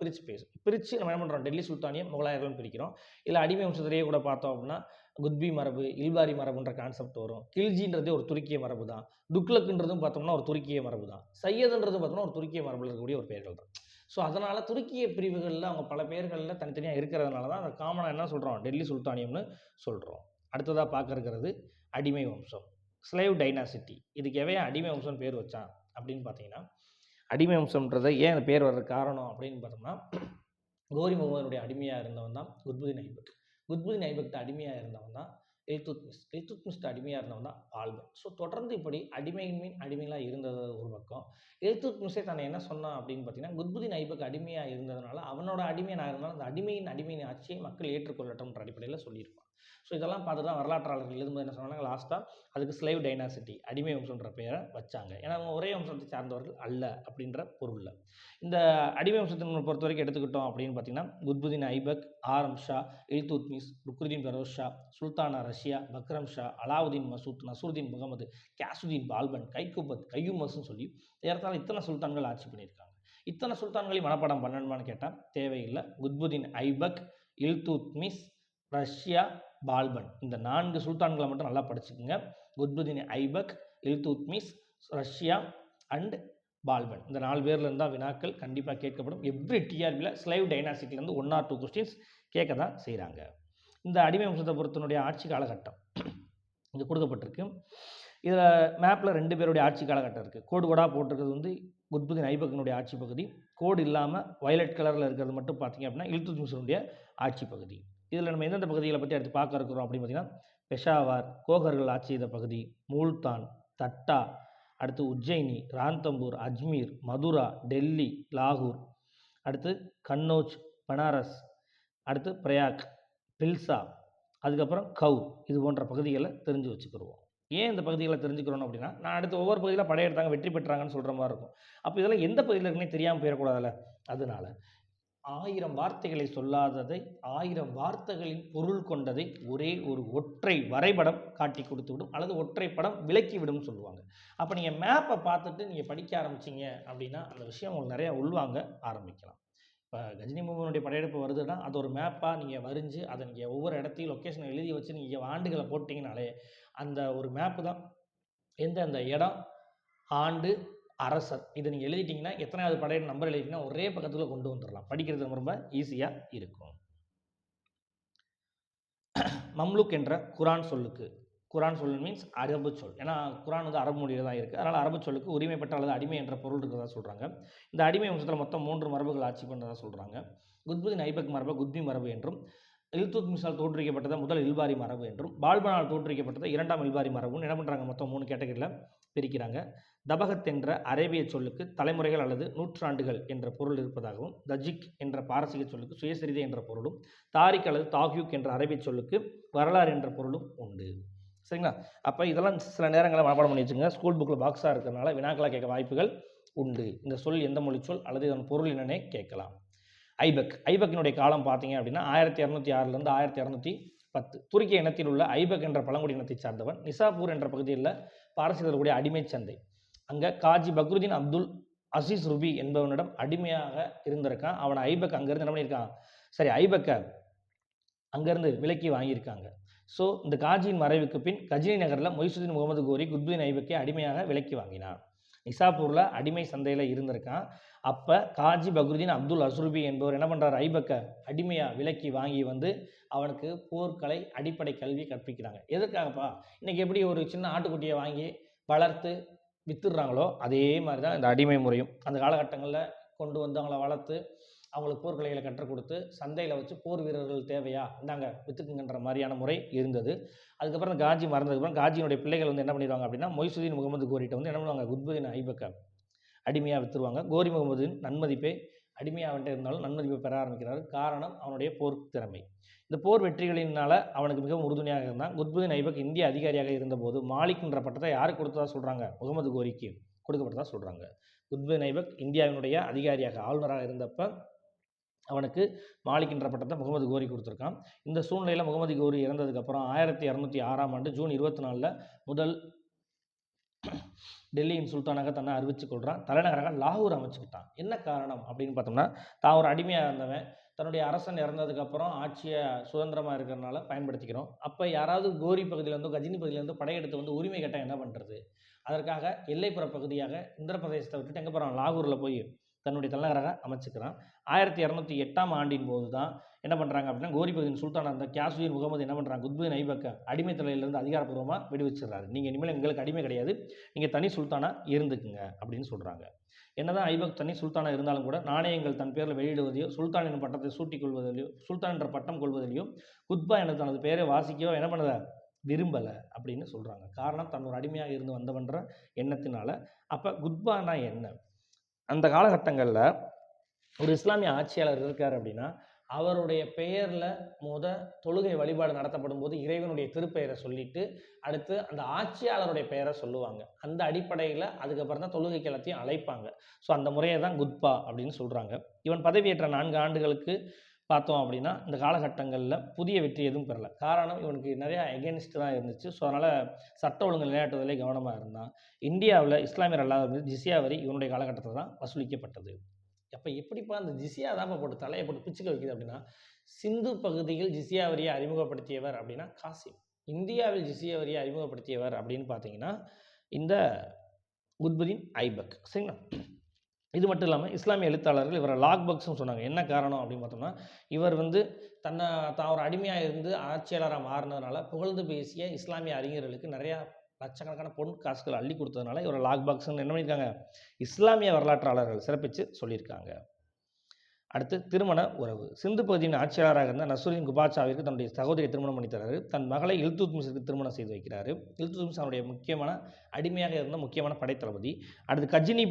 பிரித்து நம்ம என்ன பண்ணுறோம், டெல்லி சுல்தானியம் முகலாயர்கள்னு பிரிக்கிறோம். இல்லை அடிமை வம்சத்திலேயே கூட பார்த்தோம் அப்படின்னா குத்பி மரபு, இல்பாரி மரபுன்ற கான்செப்ட் வரும். கில்ஜின்றதே ஒரு துருக்கிய மரபு தான். துக்ளக்குன்றதும் பார்த்தோம்னா ஒரு துருக்கிய மரபு தான். சையதுன்றது பார்த்தோம்னா ஒரு துருக்கிய மரபில் இருக்கக்கூடிய ஒரு பெயர்கள் தான். ஸோ அதனால் துருக்கிய பிரிவுகளில் அவங்க பல பேர்களில் தனித்தனியாக இருக்கிறதுனால தான் அதை காமனாக என்ன சொல்கிறோம், டெல்லி சுல்தானியம்னு சொல்கிறோம். அடுத்ததாக பார்க்க இருக்கிறது அடிமை வம்சம், ஸ்லேவ் டைனாசிட்டி. இதுக்கு எவையா அடிமை வம்சம்னு பேர் வச்சான் அப்படின்னு பார்த்தீங்கன்னா, அடிமை வம்சம்ன்றதை ஏன் அந்த பேர் வர்ற காரணம் அப்படின்னு பார்த்தோம்னா கோரி முகமதுனுடைய அடிமையாக இருந்தவன் தான் குத்புதீன் ஐபக். குத்புதீன் ஐபக்ட்ட அடிமையாக இருந்தவன் தான் இல்துத்மிஸ்ட் அடிமையாக இருந்தவன் தான் பால்பன். ஸோ தொடர்ந்து இப்படி அடிமைகளாக இருந்தது ஒரு பக்கம். இல்துத்மிஸே தன்னை என்ன சொன்னான் அப்படின்னு பார்த்தீங்கன்னா, குத்புதீன் ஐபக் அடிமையாக இருந்ததுனால அவனோட அடிமையாக இருந்தாலும் அந்த அடிமையின் ஆட்சியை மக்கள் ஏற்றுக்கொள்ளட்டும்ன்ற அடிப்படையில் சொல்லியிருப்பான். ஸோ இதெல்லாம் பார்த்து தான் வரலாற்றாளர்கள் எழுதும்போது என்ன சொன்னாங்க, லாஸ்ட்டாக அதுக்கு ஸ்லேவ் டைனாசிட்டி, அடிமை வம்சம்ன்ற பெயரை வச்சாங்க. ஏன்னா அவங்க ஒரே வம்சத்தை சார்ந்தவர்கள் அல்ல அப்படின்ற பொருளில். இந்த அடிமை வம்சத்தினை பொறுத்த வரைக்கும் எடுத்துக்கிட்டோம் அப்படின்னு பார்த்தீங்கன்னா குத்புதீன் ஐபக், ஆரம் ஷா, இல்துத்மிஸ், ருக்னுதீன் பெரோஸ் ஷா, சுல்தானா ரஷ்யா, பக்ரம் ஷா, அலாவுதீன் மசூத், நசருதீன் முகமது, கேசுதீன் பால்பன், கையூமஸ்ன்னு சொல்லி ஏறத்தாழ இத்தனை சுல்தான்கள் ஆட்சி பண்ணியிருக்காங்க. இத்தனை சுல்தான்களையும் மனப்பாடம் பண்ணணுமான்னு கேட்டால் தேவையில்லை. குத்புதீன் ஐபக், இல்துத்மிஸ், ரஷ்யா, பால்பன், இந்த 4 சுல்தான்களை மட்டும் நல்லா படிச்சுக்கோங்க. குத்புதீன் ஐபக், இல்துத்மிஸ், ரஷ்யா அண்ட் பால்பன், இந்த 4 பேர்ல இருந்தால் வினாக்கள் கண்டிப்பாக கேட்கப்படும். எவ்ரி டிஆர்பியில் ஸ்லைவ் டைனாசிட்டிலேருந்து 1 or 2 கொஸ்டின்ஸ் கேட்க தான் செய்கிறாங்க. இந்த அடிமை வம்சத்தை பொறுத்தனுடைய ஆட்சி காலகட்டம் இது கொடுக்கப்பட்டிருக்கு. இதில் மேப்பில் 2 பேருடைய ஆட்சி காலகட்டம் இருக்குது. கோடாக போட்டிருக்கிறது வந்து குத்புதீன் ஐபக்கினுடைய ஆட்சி பகுதி. கோடு இல்லாமல் வயலட் கலரில் இருக்கிறது மட்டும் பார்த்திங்க அப்படின்னா இல்துத்மிஷனுடைய ஆட்சி பகுதி. இதில் நம்ம எந்தெந்த பகுதிகளை பற்றி அடுத்து பார்க்க இருக்கிறோம் அப்படின்னு பார்த்தீங்கன்னா, பெஷாவார், கோகர்கள் ஆட்சி செய்த பகுதி, மூல்தான், தட்டா, அடுத்து உஜ்ஜயினி, ராந்தம்பூர், அஜ்மீர், மதுரா, டெல்லி, லாகூர், அடுத்து கன்னோஜ், பனாரஸ், அடுத்து பிரயாக், பில்சா, அதுக்கப்புறம் கவுர், இது போன்ற பகுதிகளை தெரிஞ்சு வச்சுக்கிடுவோம். ஏன் இந்த பகுதிகளை தெரிஞ்சுக்கிறோம் அப்படின்னா, நான் அடுத்து ஒவ்வொரு பகுதியில் படையெடுத்தாங்க வெற்றி பெற்றாங்கன்னு சொல்கிற மாதிரி இருக்கும். அப்போ இதெல்லாம் எந்த பகுதியில் இருக்குன்னே தெரியாமல் போயிடக்கூடாதுல்ல. அதனால 1000 வார்த்தைகளை சொல்லாததை 1000 வார்த்தைகளின் பொருள் கொண்டதை ஒரே ஒரு ஒற்றை வரைபடம் காட்டி கொடுத்து விடும், அல்லது ஒற்றை படம் விளக்கி விடும் சொல்லுவாங்க. அப்போ நீங்கள் மேப்பை பார்த்துட்டு நீங்கள் படிக்க ஆரம்பிச்சிங்க அப்படின்னா அந்த விஷயம் உங்களுக்கு நிறையா உள்வாங்க ஆரம்பிக்கலாம். இப்போ கஜினி முகமனுடைய படையெடுப்பு வருதுன்னா அது ஒரு மேப்பாக நீங்கள் வரைஞ்சி அதை நீங்கள் ஒவ்வொரு இடத்தையும் லொக்கேஷனை எழுதி வச்சு நீங்கள் ஆண்டுகளை போட்டிங்கனாலே அந்த ஒரு மேப்பு தான் எந்தெந்த இடம், ஆண்டு, அரசர், இதை நீங்கள் எழுதிட்டிங்கன்னா எத்தனாவது படையெடுப்பு நம்பர் எழுதிட்டிங்கன்னா ஒரே பக்கத்தில் கொண்டு வந்துடலாம். படிக்கிறது ரொம்ப ஈஸியாக இருக்கும். மம்லுக் என்ற குரான் சொல்லுக்கு, குரான் சொல் மீன்ஸ் அரபு சொல், ஏன்னா குரான் வந்து அரபு மொழியில் தான் இருக்குது. அதனால் அரபு சொல்லுக்கு உரிமைப்பட்ட அல்லது அடிமை என்ற பொருள் இருக்கிறதா சொல்கிறாங்க. இந்த அடிமை வம்சத்தில் மொத்தம் 3 மரபுகள் ஆட்சி பண்ணுறதா சொல்கிறாங்க. குத்புதீன் ஐபக் மரபு குத்பி மரபு என்றும், இல்துத்மிஷால் தோற்றுவிக்கப்பட்டதை முதல் இல்பாரி மரபு என்றும், பால்பனால் தோற்றுவிக்கப்பட்டதை 2ஆம் இல்பாரி மரபுன்னு என்ன பண்ணுறாங்க, மொத்தம் 3 கேட்டகரியில் பிரிக்கிறாங்க. தபகத் என்ற அரேபிய சொல்லுக்கு தலைமுறைகள் அல்லது நூற்றாண்டுகள் என்ற பொருள் இருப்பதாகவும், தஜிக் என்ற பாரசீக சொல்லுக்கு சுயசரிதை என்ற பொருளும், தாரிக் அல்லது தாக்யூக் என்ற அரேபிய சொல்லுக்கு வரலாறு என்ற பொருளும் உண்டு. சரிங்களா? அப்போ இதெல்லாம் சில நேரங்களில் மனப்பாடம் பண்ணி வச்சுங்க. ஸ்கூல் புக்கில் பாக்ஸாக இருக்கிறதுனால வினாக்களாக கேட்க வாய்ப்புகள் உண்டு. இந்த சொல் எந்த மொழி சொல் அல்லது இதன் பொருள் என்னன்னே கேட்கலாம். ஐபக், ஐபக்கினுடைய காலம் பார்த்தீங்க அப்படின்னா 1206 1210. துருக்கி இனத்தில் உள்ள ஐபக் என்ற பழங்குடி இனத்தை சார்ந்தவன். நிசாப்பூர் என்ற பகுதியில் பாரசீகர்களுடைய அடிமை சந்தை, அங்கே காஜி பக்ருதீன் அப்துல் அசீஸ் ருபி என்பவனிடம் அடிமையாக இருந்திருக்கான். அவனை ஐபக் அங்கேருந்து என்ன பண்ணியிருக்கான், சரி ஐபக்கை அங்கேருந்து விலக்கி வாங்கியிருக்காங்க. ஸோ இந்த காஜியின் மறைவுக்கு பின் கஜினி நகரில் மொய்சுதீன் முகமது கோரி குத்புதீன் ஐபக்கை அடிமையாக விலக்கி வாங்கினான். நிசாப்பூரில் அடிமை சந்தையில் இருந்திருக்கான். அப்போ காஜி பக்ருதீன் அப்துல் அஸ்ருபி என்பவர் என்ன பண்ணுறாரு, ஐபக்கை அடிமையாக விலக்கி வாங்கி வந்து அவனுக்கு போர்க்கலை அடிப்படை கல்வி கற்பிக்கிறாங்க. எதற்காகப்பா, இன்றைக்கி எப்படி ஒரு சின்ன ஆட்டுக்குட்டியை வாங்கி வளர்த்து வித்துடுறாங்களோ அதே மாதிரி தான் இந்த அடிமை முறையும். அந்த காலகட்டங்களில் கொண்டு வந்து அவங்கள வளர்த்து அவங்களுக்கு போர்க்கலைகளை கற்றுக் கொடுத்து சந்தையில் வச்சு போர் வீரர்கள் தேவையா இந்தாங்க வித்துக்குங்கன்ற மாதிரியான முறை இருந்தது. அதுக்கப்புறம் இந்த காஜி மறந்ததுக்கப்புறம் காஜியினுடைய பிள்ளைகள் வந்து என்ன பண்ணிடுவாங்க அப்படின்னா மொய்சுதீன் முகமது கோரிட்ட வந்து என்ன பண்ணுவாங்க, குத்புதீன் ஐபக்கை அடிமையாக வித்துருவாங்க. கோரி முகமதின் நன்மதிப்பை அடிமையாக வந்துட்டு இருந்தாலும் நன்மதிப்பை பெற ஆரம்பிக்கிறார். காரணம் அவனுடைய போர் திறமை. இந்த போர் வெற்றிகளினால அவனுக்கு மிகவும் உறுதுணையாக இருந்தான். குத்புதீன் ஐபக் இந்திய அதிகாரியாக இருந்தபோது மாலிக் என்ற பட்டத்தை யாருக்கு கொடுத்ததா சொல்கிறாங்க, முகமது கோரிக்கு கொடுக்கப்பட்டதா சொல்கிறாங்க. குத்புதீன் ஐபக் இந்தியாவினுடைய அதிகாரியாக ஆளுநராக இருந்தப்ப அவனுக்கு மாலிக் என்ற பட்டத்தை முகமது கோரி கொடுத்துருக்கான். இந்த சூழ்நிலையில் முகமது கோரி இறந்ததுக்கப்புறம் 1206 ஜூன் 24 முதல் டெல்லியின் சுல்தானாக தன்னை அறிவிச்சு கொள்கிறான். தலைநகராக லாகூர் அமைச்சுக்கிட்டான். என்ன காரணம் அப்படின்னு பார்த்தோம்னா, தான் ஒரு அடிமையாக இருந்தவன் தன்னுடைய அரசன் இறந்ததுக்கப்புறம் ஆட்சியை சுதந்திரமாக இருக்கிறதுனால பயன்படுத்திக்கிறோம். அப்போ யாராவது கோரி பகுதியிலேருந்தோ கஜினி பகுதியிலேருந்தோ படையெடுத்து வந்து உரிமை கேட்டால் என்ன பண்ணுறது, அதற்காக எல்லைப்புற பகுதியாக இந்திரப்பிரதேசத்தை விட்டுட்டு எங்கே போகிறான், லாகூரில் போய் தன்னுடைய தலைநகராக அமைச்சுக்கிறான். 1208 போது தான் என்ன பண்ணுறாங்க அப்படின்னா கோரி பகுதியின் சுல்தானாக இருந்த கியாசுதீன் முகமது என்ன பண்ணுறாங்க, குத்புதீன் ஐபக்கை அடிமை தலையிலிருந்து அதிகாரப்பூர்வமாக விடுவிச்சிடுறாரு. நீங்கள் இனிமேல் எங்களுக்கு அடிமை கிடையாது, நீங்கள் தனி சுல்தானாக இருந்துக்குங்க அப்படின்னு சொல்கிறாங்க. என்னதான் ஐபக் தனி சுல்தானாக இருந்தாலும் கூட நாணயங்கள் தன் பேரில் வெளியிடுவதையோ சுல்தான் என்ற பட்டத்தை சூட்டிக் கொள்வதிலையோ சுல்தான் என்ற பட்டம் கொள்வதிலையோ குத்பா என தனது பேரை வாசிக்கவோ என்ன பண்ணதை விரும்பலை அப்படின்னு சொல்கிறாங்க. காரணம் தன்னோட அடிமையாக இருந்து வந்தவன்ற எண்ணத்தினால. அப்போ குத்பானா என்ன, அந்த காலகட்டங்களில் ஒரு இஸ்லாமிய ஆட்சியாளர் இருக்கார் அப்படின்னா அவருடைய பெயரில் தொழுகை வழிபாடு நடத்தப்படும் போது இறைவனுடைய திருப்பெயரை சொல்லிட்டு அடுத்து அந்த ஆட்சியாளருடைய பெயரை சொல்லுவாங்க. அந்த அடிப்படையில் அதுக்கப்புறம் தான் தொழுகைக்கு எல்லாத்தையும் அழைப்பாங்க. ஸோ அந்த முறையை தான் குத்பா அப்படின்னு சொல்கிறாங்க. இவன் பதவியேற்ற 4 ஆண்டுகளுக்கு பார்த்தோம் அப்படின்னா இந்த காலகட்டங்களில் புதிய வெற்றி எதுவும் பெறலை. காரணம் இவனுக்கு நிறையா எகென்ஸ்ட் தான் இருந்துச்சு. ஸோ அதனால் சட்ட ஒழுங்கு நிலையாட்டுவதிலே கவனமாக இருந்தான். இந்தியாவில் இஸ்லாமியர் அல்லாத ஜிஸ்யா வரி இவனுடைய காலகட்டத்தில் தான் வசூலிக்கப்பட்டது. அப்போ எப்படிப்பா அந்த ஜிசியா தான் போட்டு தலையை போட்டு பிச்சுக்க வைக்குது அப்படின்னா, சிந்து பகுதியில் ஜிசியா வரியை அறிமுகப்படுத்தியவர் அப்படின்னா காசிம். இந்தியாவில் ஜிசியா வரியை அறிமுகப்படுத்தியவர் அப்படின்னு பார்த்தீங்கன்னா இந்த குத்புதீன் ஐபக். சரிங்களா? இது மட்டும் இல்லாமல் இஸ்லாமிய எழுத்தாளர்கள் இவரை லாக்பக்ஸ்னு சொன்னாங்க. என்ன காரணம் அப்படின்னு பார்த்தோம்னா, இவர் வந்து தான் ஒரு அடிமையாக இருந்து ஆட்சியாளராக மாறினதுனால புகழ்ந்து பேசிய இஸ்லாமிய அறிஞர்களுக்கு நிறையா லட்சக்கணக்கான பொன் காசுகள் அள்ளி கொடுத்ததுனால இவரை லாக்பாக்ஸ்ன்னு என்ன பண்ணியிருக்காங்க, இஸ்லாமிய வரலாற்றாளர்கள் சிறப்பித்து சொல்லியிருக்காங்க. அடுத்து திருமண உறவு. சிந்து பகுதியின் ஆட்சியாளராக இருந்த நசுருதீன் குபாச்சாவிற்கு தன்னுடைய சகோதரியை திருமணம் பண்ணி தராரு. தன் மகளை இல்துத்மிஸுக்கு திருமணம் செய்து வைக்கிறாரு. இல்துத்மிஸ் அவருடைய முக்கியமான அடிமையாக இருந்த முக்கியமான படைத்தளபதி. அடுத்து கஜினி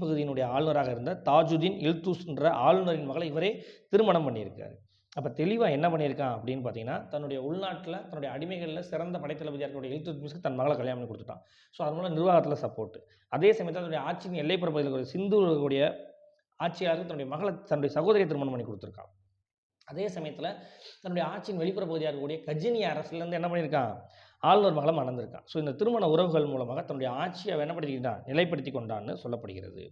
பகுதியினுடைய ஆளுநராக இருந்த தாஜுதீன் இல்துஸ் என்ற ஆளுநரின் மகளை இவரே திருமணம் பண்ணியிருக்காரு. அப்போ தெளிவாக என்ன பண்ணியிருக்கான் அப்படின்னு பார்த்தீங்கன்னா, தன்னுடைய உள்நாட்டில் தன்னுடைய அடிமைகளில் சிறந்த படைத்தளபதியாக இருக்கக்கூடிய இல்துத்மிஸ்க்கு தன் மகளை கல்யாணம் பண்ணி கொடுத்துட்டான். ஸோ அது மூலம் நிர்வாகத்தில் சப்போர்ட். அதே சமயத்தில் தன்னுடைய ஆட்சியின் எல்லைப்புற பகுதியில் சிந்துடைய ஆட்சியாளருக்கு தன்னுடைய சகோதரியை திருமணம் பண்ணி கொடுத்துருக்கான். அதே சமயத்தில் தன்னுடைய ஆட்சியின் வெளிப்புற பகுதியாக இருக்கக்கூடிய கஜினி அரசுலேருந்து என்ன பண்ணியிருக்கான், ஆளுநர் மகளை மணந்திருக்கான். ஸோ இந்த திருமண உறவுகள் மூலமாக தன்னுடைய ஆட்சியை என்னப்படுத்திக்கிட்டான், நிலைப்படுத்தி கொண்டான்னு சொல்லப்படுகிறது.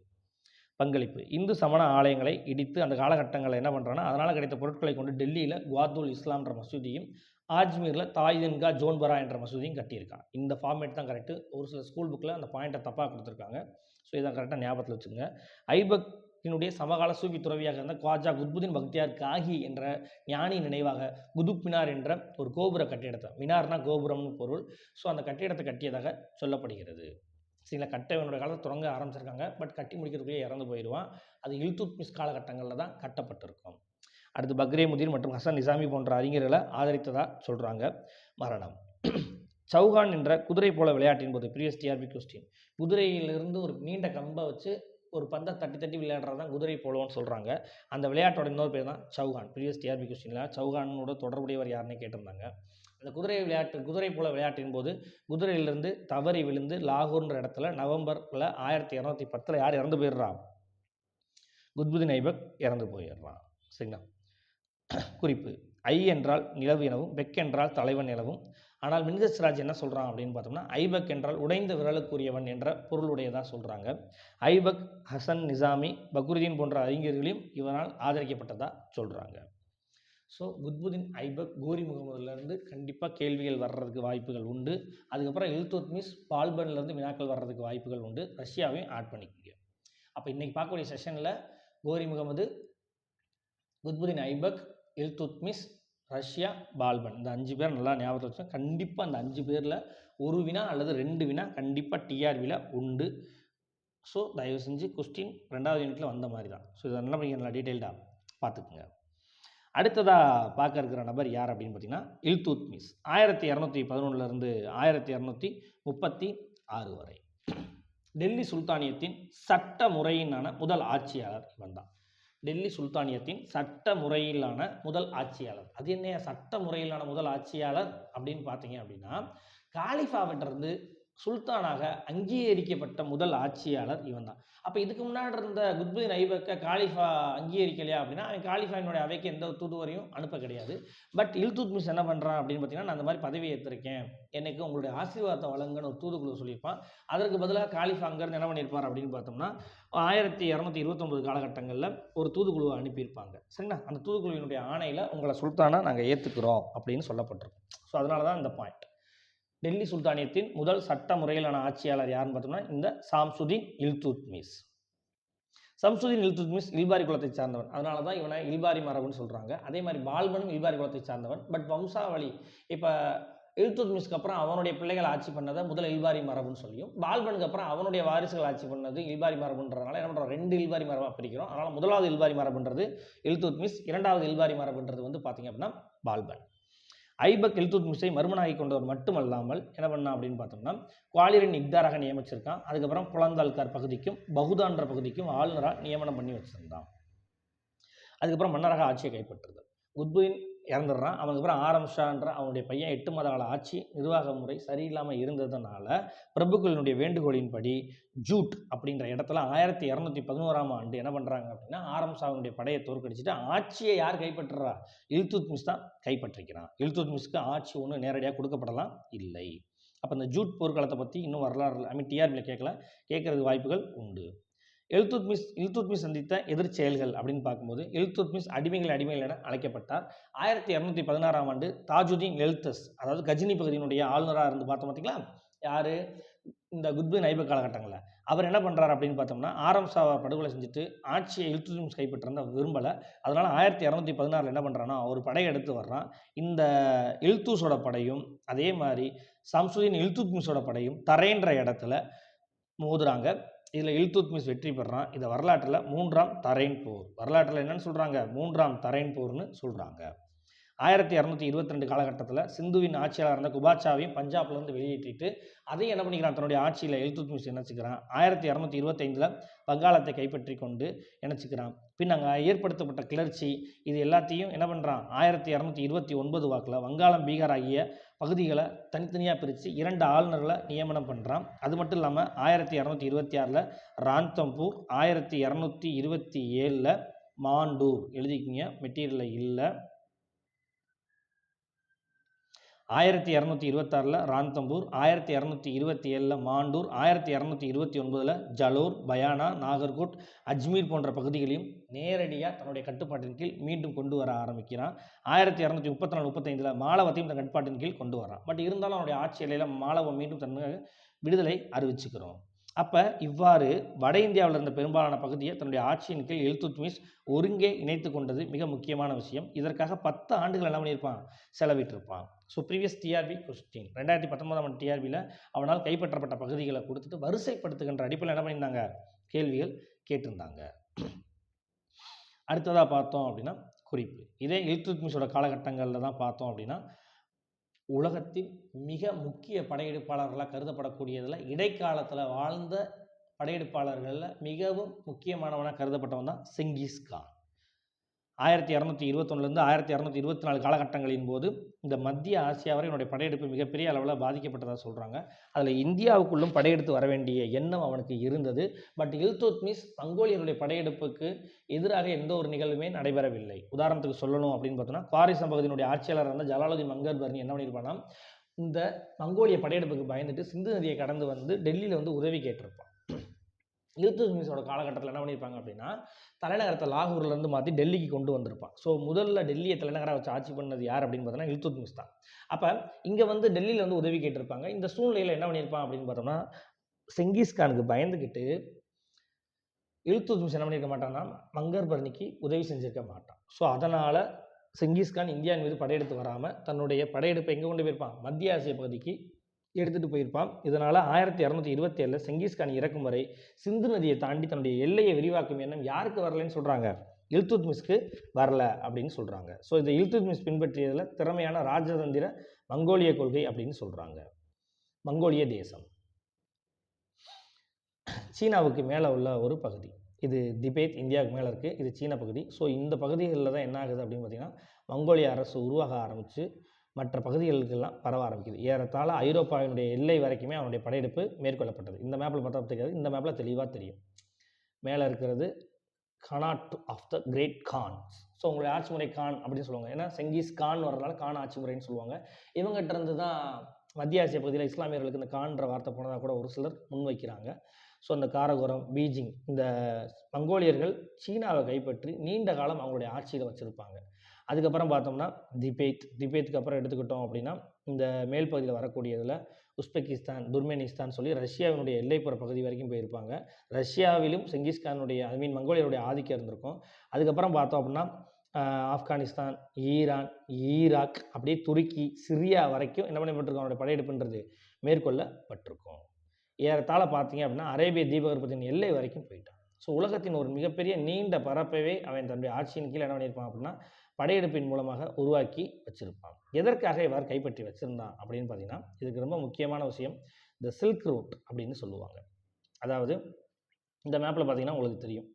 பங்களிப்பு. இந்து சமண ஆலயங்களை இடித்து அந்த காலகட்டங்களில் என்ன பண்ணுறான்னா, அதனால் கிடைத்த பொருட்களை கொண்டு டெல்லியில் குவாத்துல் இஸ்லாம்ன்ற மசூதியும் ஆஜ்மீரில் தாய்தின்கா ஜோன்பரா என்ற மசூதியும் கட்டியிருக்கான். இந்த ஃபார்மேட் தான் கரெக்டு. ஒரு சில ஸ்கூல் புக்கில் அந்த பாயிண்ட்டை தப்பாக கொடுத்துருக்காங்க. ஸோ இதான் கரெக்டாக ஞாபகத்தில் வச்சுங்க. ஐபக்கினுடைய சமகால சூஃபி துறவியாக இருந்த ख्वाजा குத்புதீன் பக்தியார் காஹி என்ற ஞானி நினைவாக குதுப் மினார் என்ற ஒரு கோபுர கட்டிடத்தை, மினார்னா கோபுரம்னு பொருள், ஸோ அந்த கட்டிடத்தை கட்டியதாக சொல்லப்படுகிறது. சில கட்டவனுடைய காலத்தில் தொடங்க ஆரம்பிச்சிருக்காங்க, பட் கட்டி முடிக்கிறதுக்குள்ளே இறந்து போயிடுவான். அது இல்துத்மிஸ் காலகட்டங்களில் தான் கட்டப்பட்டிருக்கும். அடுத்து பக்ரேமுதீன் மற்றும் ஹசன் நிசாமி போன்ற அறிஞர்களை ஆதரித்ததாக சொல்கிறாங்க. மரணம். சௌஹான் என்ற குதிரை போல விளையாட்டின் போது ப்ரீவியஸ் டிஆர்பி கொஸ்டின், குதிரையிலிருந்து ஒரு நீண்ட கம்பை வச்சு ஒரு பந்தை தட்டி தட்டி விளையாடுறது தான் குதிரை போலோன்னு சொல்கிறாங்க. அந்த விளையாட்டோட இன்னொரு பேர் தான் சௌஹான். ப்ரீவியஸ் டிஆர்பி கொஸ்டினில் சௌஹானோட தொடர்புடையவர் யாருன்னு கேட்டிருந்தாங்க. அந்த குதிரை போல விளையாட்டின் போது குதிரையிலிருந்து தவறி விழுந்து லாகூர்ன்ற இடத்துல நவம்பரில் 1210 யார் இறந்து போயிடுறா, குத்புதீன் ஐபக் இறந்து போயிடுறான். சரிங்களா? குறிப்பு. ஐ என்றால் நிலவு எனவும் பெக் என்றால் தலைவன் எனவும், ஆனால் மின்கஸ் ராஜ் என்ன சொல்கிறான் அப்படின்னு பார்த்தோம்னா, ஐபக் என்றால் உடைந்த விரலுக்குரியவன் என்ற பொருளுடையதாக சொல்கிறாங்க. ஐபக், ஹசன் நிசாமி, பக்ருதீன் போன்ற அறிஞர்களையும் இவனால் ஆதரிக்கப்பட்டதாக சொல்கிறாங்க. ஸோ குத்புதீன் ஐபக் கோரி முகமதுலேருந்து கண்டிப்பாக கேள்விகள் வர்றதுக்கு வாய்ப்புகள் உண்டு. அதுக்கப்புறம் இல்துத்மிஸ் பால்பன்லேருந்து வினாக்கள் வர்றதுக்கு வாய்ப்புகள் உண்டு. ரஷ்யாவையும் ஆட் பண்ணிக்கோங்க. அப்போ இன்றைக்கி பார்க்கக்கூடிய செஷனில் கோரி முகமது, குத்புதீன் ஐபக், இல்துத்மிஸ், ரஷ்யா, பால்பன், இந்த 5 பேர் நல்லா ஞாபகத்தில் வச்சோம். கண்டிப்பாக அந்த 5 பேரில் ஒரு வினா அல்லது 2 வினா கண்டிப்பாக டிஆர்பியில் உண்டு. ஸோ தயவு செஞ்சு கொஸ்டின் 2வது யூனிட்டில் வந்த மாதிரி தான். ஸோ இதை என்ன பண்ணி நல்லா டீட்டெயில்டாக பார்த்துக்குங்க. அடுத்ததாக பார்க்க இருக்கிற நபர் யார் அப்படின்னு பார்த்தீங்கன்னா இல்துத்மிஸ். 1211 1236 வரை டெல்லி சுல்தானியத்தின் சட்ட முறையிலான முதல் ஆட்சியாளர் இவன் தான். டெல்லி சுல்தானியத்தின் சட்ட முறையிலான முதல் ஆட்சியாளர். அது என்ன சட்ட முறையிலான முதல் ஆட்சியாளர் அப்படின்னு பார்த்தீங்க அப்படின்னா, காலிஃபாவிட்டிருந்து சுல்தானாக அங்கீகரிக்கப்பட்ட முதல் ஆட்சியாளர் இவன் தான். அப்போ இதுக்கு முன்னாடி இருந்த குத்புதீன் ஐபக்கை காலிஃபா அங்கீகரிக்கலையா அப்படின்னா, அவன் காலிஃபாவினுடைய அவைக்கு எந்த தூதுவரையும் அனுப்ப கிடையாது. பட் இல்துத்மிஸ் என்ன பண்ணுறான் அப்படின்னு பார்த்தீங்கன்னா, நான் அந்த மாதிரி பதவி ஏற்றிருக்கேன், எனக்கு உங்களுடைய ஆசீர்வாதத்தை வழங்கன்னு ஒரு தூதுக்குழு சொல்லியிருப்பான். அதற்கு பதிலாக காலிஃபா அங்கேருந்து என்ன பண்ணியிருப்பார் அப்படின்னு பார்த்தோம்னா, 1229 காலகட்டங்களில் ஒரு தூதுக்குழுவை அனுப்பியிருப்பாங்க. சரிங்களா? அந்த தூதுக்குழுவினுடைய ஆணையில் உங்களை சுல்தானா நாங்கள் ஏற்றுக்கிறோம் அப்படின்னு சொல்லப்பட்டிருக்கும். ஸோ அதனால தான் இந்த பாயிண்ட். டெல்லி சுல்தானியத்தின் முதல் சட்ட முறையிலான ஆட்சியாளர் யாருன்னு பார்த்தோம்னா இந்த ஷம்சுதீன் இல்துத்மிஸ். ஷம்சுதீன் இல்துத்மிஸ் இல்பாரி குலத்தை சார்ந்தவன். அதனால தான் இவனை இல்பாரி மரபுன்னு சொல்கிறாங்க. அதே மாதிரி பால்பனும் இல்பாரி குலத்தை சார்ந்தவன். பட் வம்சாவளி இப்போ இல்துத்மிஸ்க்கு அப்புறம் அவனுடைய பிள்ளைகள் ஆட்சி பண்ணதை முதல் இல்பாரி மரபுன்னு சொல்லியும், பால்பனுக்கு அப்புறம் அவனுடைய வாரிசுகள் ஆட்சி பண்ணது இல்பாரி மரபுன்றதுனால என்ன பண்ணுறோம், 2 இல்பாரி மரபாக பிரிக்கிறோம். அதனால் முதலாவது இல்பாரி மரபுன்றது இல்துத்மிஸ், 2வது இல்பாரி மரபுன்றது வந்து பார்த்தீங்க அப்படின்னா பால்பன். ஐபக் இல்துத்மிஸை மறுமனாகி கொண்டவர் மட்டுமல்லாமல் என்ன பண்ணா அப்படின்னு பார்த்தோம்னா, குவாலியரின் இக்தாராக நியமிச்சிருக்கான். அதுக்கப்புறம் புலந்தால்கார் பகுதிக்கும் பகுதான்ற பகுதிக்கும் ஆளுநராக நியமனம் பண்ணி வச்சிருந்தான். அதுக்கப்புறம் மன்னராக ஆட்சியை கைப்பற்றுறது. குத்புதீன் இறந்துடுறான். அவனுக்கப்புறம் ஆரம் ஷான்ற அவனுடைய பையன் 8 மாத கால ஆட்சி நிர்வாக முறை சரியில்லாமல் இருந்ததுனால பிரபுக்களினுடைய வேண்டுகோளின்படி ஜூட் அப்படின்ற இடத்துல 1211 என்ன பண்ணுறாங்க அப்படின்னா, ஆரம் ஷாவுடைய படையை தோற்கடிச்சிட்டு ஆட்சியை யார் கைப்பற்றுறா, இல்துத்மிஸ் தான் கைப்பற்றிக்கிறான். இல்துத்மிஸ்க்கு ஆட்சி ஒன்றும் நேரடியாக கொடுக்கப்படலாம் இல்லை. அப்போ இந்த ஜூட் போர்க்காலத்தை பற்றி இன்னும் வரலாறு டிஆர்பியில் கேட்கறதுக்கு வாய்ப்புகள் உண்டு. இல்துத்மிஸ் சந்தித்த எதிர் செயல்கள் அப்படின்னு பார்க்கும்போது இல்துத்மிஸ் அடிமைகள் என அழைக்கப்பட்டார். 1216ஆம் ஆண்டு தாஜுதீன் எல்தஸ், அதாவது கஜினி பகுதியினுடைய ஆளுநராக இருந்து பார்த்தோம் பார்த்தீங்களா, யார் இந்த குத்பின் ஐபக் காலகட்டங்களில் அவர் என்ன பண்ணுறாரு அப்படின்னு பார்த்தோம்னா, ஆரம் ஷாவை படுகொலை செஞ்சுட்டு ஆட்சியை இல்துத்மிஸ் கைப்பற்றிருந்த விரும்பலை. அதனால் 1216 என்ன பண்ணுறான்னா ஒரு படையை எடுத்து வர்றான். இந்த இல்துஸோட படையும் அதே மாதிரி சம்சுதீன் இல்துத்மிஸோட படையும் தரேன்ற இடத்துல மோதுறாங்க. இதில் இல்துத்மிஸ் வெற்றி பெறான். இதை வரலாற்றில் 3ஆம் தரைன் போர், வரலாற்றில் என்னன்னு சொல்கிறாங்க, 3ஆம் தரைன் போர்னு சொல்கிறாங்க. 1222 காலகட்டத்தில் சிந்துவின் ஆட்சியாளர் இருந்த குபாச்சாவையும் பஞ்சாப்லேருந்து வெளியேற்றிட்டு அதையும் என்ன பண்ணிக்கிறான், தன்னுடைய ஆட்சியில் இல்துத்மிஸ் இணைச்சிக்கிறான். 1225 வங்காளத்தை கைப்பற்றி கொண்டு இணைச்சிக்கிறான். பின் அங்கே ஏற்படுத்தப்பட்ட கிளர்ச்சி இது எல்லாத்தையும் என்ன பண்ணுறான், 1229 வாக்கில் வங்காளம் பீகார் ஆகிய பகுதிகளை தனித்தனியாக பிரித்து 2 ஆளுநர்களை நியமனம் பண்ணுறான். அது மட்டும் இல்லாமல் 1226 ரான்தம்பூர், 1227 மாண்டூர், எழுதிக்கிங்க மெட்டீரியலில் இல்லை, 1226 ரான்தம்பூர், 1227 மாண்டூர், 1229 ஜலோர், பயானா, நாகர்கோட், அஜ்மீர் போன்ற பகுதிகளையும் நேரடியாக தன்னுடைய கட்டுப்பாட்டின் கீழ் மீண்டும் கொண்டு வர ஆரம்பிக்கிறான். 1234-35 மாலவத்தையும் தன் கட்டுப்பாட்டின் கீழ் கொண்டு வரான். பட் இருந்தாலும் அவனுடைய ஆட்சி எல்லையில் மாலவம் மீண்டும் தன்னுடைய விடுதலை அறிவிச்சுக்கிறோம். அப்போ இவ்வாறு வட இந்தியாவில் இருந்த பெரும்பாலான பகுதியை தன்னுடைய ஆட்சியின் கீழ் இல்துத்மிஸ் ஒருங்கே இணைத்து கொண்டது மிக முக்கியமான விஷயம். இதற்காக 10 ஆண்டுகள் என்ன பண்ணியிருப்பான், செலவிட்டிருப்பான். ஸோ ப்ரீவியஸ் டிஆர்பி கொஸ்டின் 2019ஆம் ஆண்டு டிஆர்பியில் அவனால் கைப்பற்றப்பட்ட பகுதிகளை கொடுத்துட்டு வரிசைப்படுத்துகின்ற அடிப்படையில் என்ன பண்ணியிருந்தாங்க, கேள்விகள் கேட்டிருந்தாங்க. அடுத்ததாக பார்த்தோம் அப்படின்னா குறிப்பு, இதே இல்துத்மிஸோட காலகட்டங்களில் தான் பார்த்தோம் அப்படின்னா உலகத்தின் மிக முக்கிய படையெடுப்பாளர்களாக கருதப்படக்கூடியதில் இடைக்காலத்தில் வாழ்ந்த படையெடுப்பாளர்களில் மிகவும் முக்கியமானவனாக கருதப்பட்டவன் தான் செங்கிஸ்கான். 1221 1224 காலகட்டங்களின் போது இந்த மத்திய ஆசியா வரை என்னுடைய படையெடுப்பு மிகப்பெரிய அளவில் பாதிக்கப்பட்டதாக சொல்கிறாங்க. அதில் இந்தியாவுக்குள்ளும் படையெடுத்து வர வேண்டிய எண்ணம் அவனுக்கு இருந்தது. பட் இல்துத்மிஸ் மங்கோலியர்களுடைய படையெடுப்புக்கு எதிராக எந்த ஒரு நிகழ்வுமே நடைபெறவில்லை. உதாரணத்துக்கு சொல்லணும் அப்படின்னு பார்த்தோன்னா, குவாரிசம் பகுதியினுடைய ஆட்சியாளர் இருந்த ஜலாலுதீன் மங்கர்பர்னி என்ன பண்ணியிருப்பான்னா, இந்த மங்கோலிய படையெடுப்புக்கு பயந்துட்டு சிந்து நதியை கடந்து வந்து டெல்லியில் வந்து உதவி கேட்டிருப்பான். இல்துத்மிஸோட காலகட்டத்தில் என்ன பண்ணியிருப்பாங்க அப்படின்னா, தலைநகரத்தை லாகூர்லேருந்து மாற்றி டெல்லிக்கு கொண்டு வந்திருப்பான். ஸோ முதல்ல டெல்லியை தலைநகராக வச்சு ஆட்சி பண்ணது யார் அப்படின்னு பார்த்தோன்னா இல்துத்மிஸ் தான். அப்போ இங்கே வந்து டெல்லியில் வந்து உதவி கேட்டிருப்பாங்க. இந்த சூழ்நிலையில் என்ன பண்ணியிருப்பான் அப்படின்னு பார்த்தோம்னா, செங்கிஸ்கானுக்கு பயந்துக்கிட்டு இல்துத்மிஸ் என்ன பண்ணியிருக்க மாட்டான்னா, மங்கர்பர்னிக்கு உதவி செஞ்சிருக்க மாட்டான். ஸோ அதனால் செங்கிஸ்கான் இந்தியாவின் மீது படையெடுத்து வராமல் தன்னுடைய படையெடுப்பை எங்கே கொண்டு போயிருப்பான், மத்திய ஆசிய பகுதிக்கு எடுத்துகிட்டு போயிருப்பான். இதனால் 1227 செங்கிஸ்கான் இறக்கும் வரை சிந்து நதியை தாண்டி தன்னுடைய எல்லையை விரிவாக்கும் எண்ணம் யாருக்கு வரலன்னு சொல்கிறாங்க, இல்துத்மிஸ்க்கு வரல அப்படின்னு சொல்கிறாங்க. ஸோ இந்த இல்துத்மிஸ் பின்பற்றியதில் திறமையான ராஜதந்திர மங்கோலிய கொள்கை அப்படின்னு சொல்கிறாங்க. மங்கோலிய தேசம் சீனாவுக்கு மேலே உள்ள ஒரு பகுதி. இது திபேத் இந்தியாவுக்கு மேலே இருக்குது, இது சீன பகுதி. ஸோ இந்த பகுதிகளில் தான் என்ன ஆகுது அப்படின்னு பார்த்தீங்கன்னா, மங்கோலிய அரசு உருவாக ஆரம்பித்து மற்ற பகுதிகளுக்கெல்லாம் பரவ ஆரம்பிக்குது. ஏறத்தாழ ஐரோப்பாவினுடைய எல்லை வரைக்குமே அவனுடைய படையெடுப்பு மேற்கொள்ளப்பட்டது. இந்த மேப்பில் பார்த்தா தெரியாது, இந்த மேப்பில் தெளிவாக தெரியும். மேலே இருக்கிறது Khanate of the great Khan. So உங்களுடைய ஆட்சி முறை கான் அப்படின்னு சொல்லுவாங்க. ஏன்னா செங்கிஸ் கான் வர்றதுனால கான் ஆட்சி முறைன்னு சொல்லுவாங்க. இவங்ககிட்ட இருந்து தான் மத்திய ஆசிய பகுதியில் இஸ்லாமியர்களுக்கு இந்த கான்ற வார்த்தை போனதாக கூட ஒரு சிலர் முன்வைக்கிறாங்க. ஸோ அந்த காரகோரம், பீஜிங், இந்த மங்கோலியர்கள் சீனாவை கைப்பற்றி நீண்ட காலம் அவங்களுடைய ஆட்சியில் வச்சுருப்பாங்க. அதுக்கப்புறம் பார்த்தோம்னா திபேத்துக்கு அப்புறம் எடுத்துக்கிட்டோம் அப்படின்னா, இந்த மேல் பகுதியில் வரக்கூடியதில் உஸ்பெகிஸ்தான், துர்மெனிஸ்தான் சொல்லி ரஷ்யாவினுடைய எல்லைப்புற பகுதி வரைக்கும் போயிருப்பாங்க. ரஷ்யாவிலும் செங்கிஸ்கானுடைய மங்கோலியருடைய ஆதிக்கம் இருந்திருக்கும். அதுக்கப்புறம் பார்த்தோம் அப்படின்னா ஆப்கானிஸ்தான், ஈரான், ஈராக், அப்படியே துருக்கி, சிரியா வரைக்கும் என்ன பண்ணப்பட்டிருக்கும், அவனுடைய படையெடுப்புன்றது மேற்கொள்ளப்பட்டிருக்கும். ஏறத்தாழ பார்த்தீங்க அப்படின்னா அரேபிய தீபகற்பத்தின் எல்லை வரைக்கும் போயிட்டான். ஸோ உலகத்தின் ஒரு மிகப்பெரிய நீண்ட பரப்பவே அவன் தன்னுடைய ஆட்சியின் கீழ் என்ன பண்ணியிருப்பான் அப்படின்னா படையெடுப்பின் மூலமாக உருவாக்கி வச்சிருப்பான். எதற்காக இவ்வாறு கைப்பற்றி வச்சிருந்தான் அப்படின்னு பார்த்தீங்கன்னா, இதுக்கு ரொம்ப முக்கியமான விஷயம் இந்த சில்க் ரூட் அப்படின்னு சொல்லுவாங்க. அதாவது இந்த மேப்பில் பார்த்தீங்கன்னா உங்களுக்கு தெரியும்,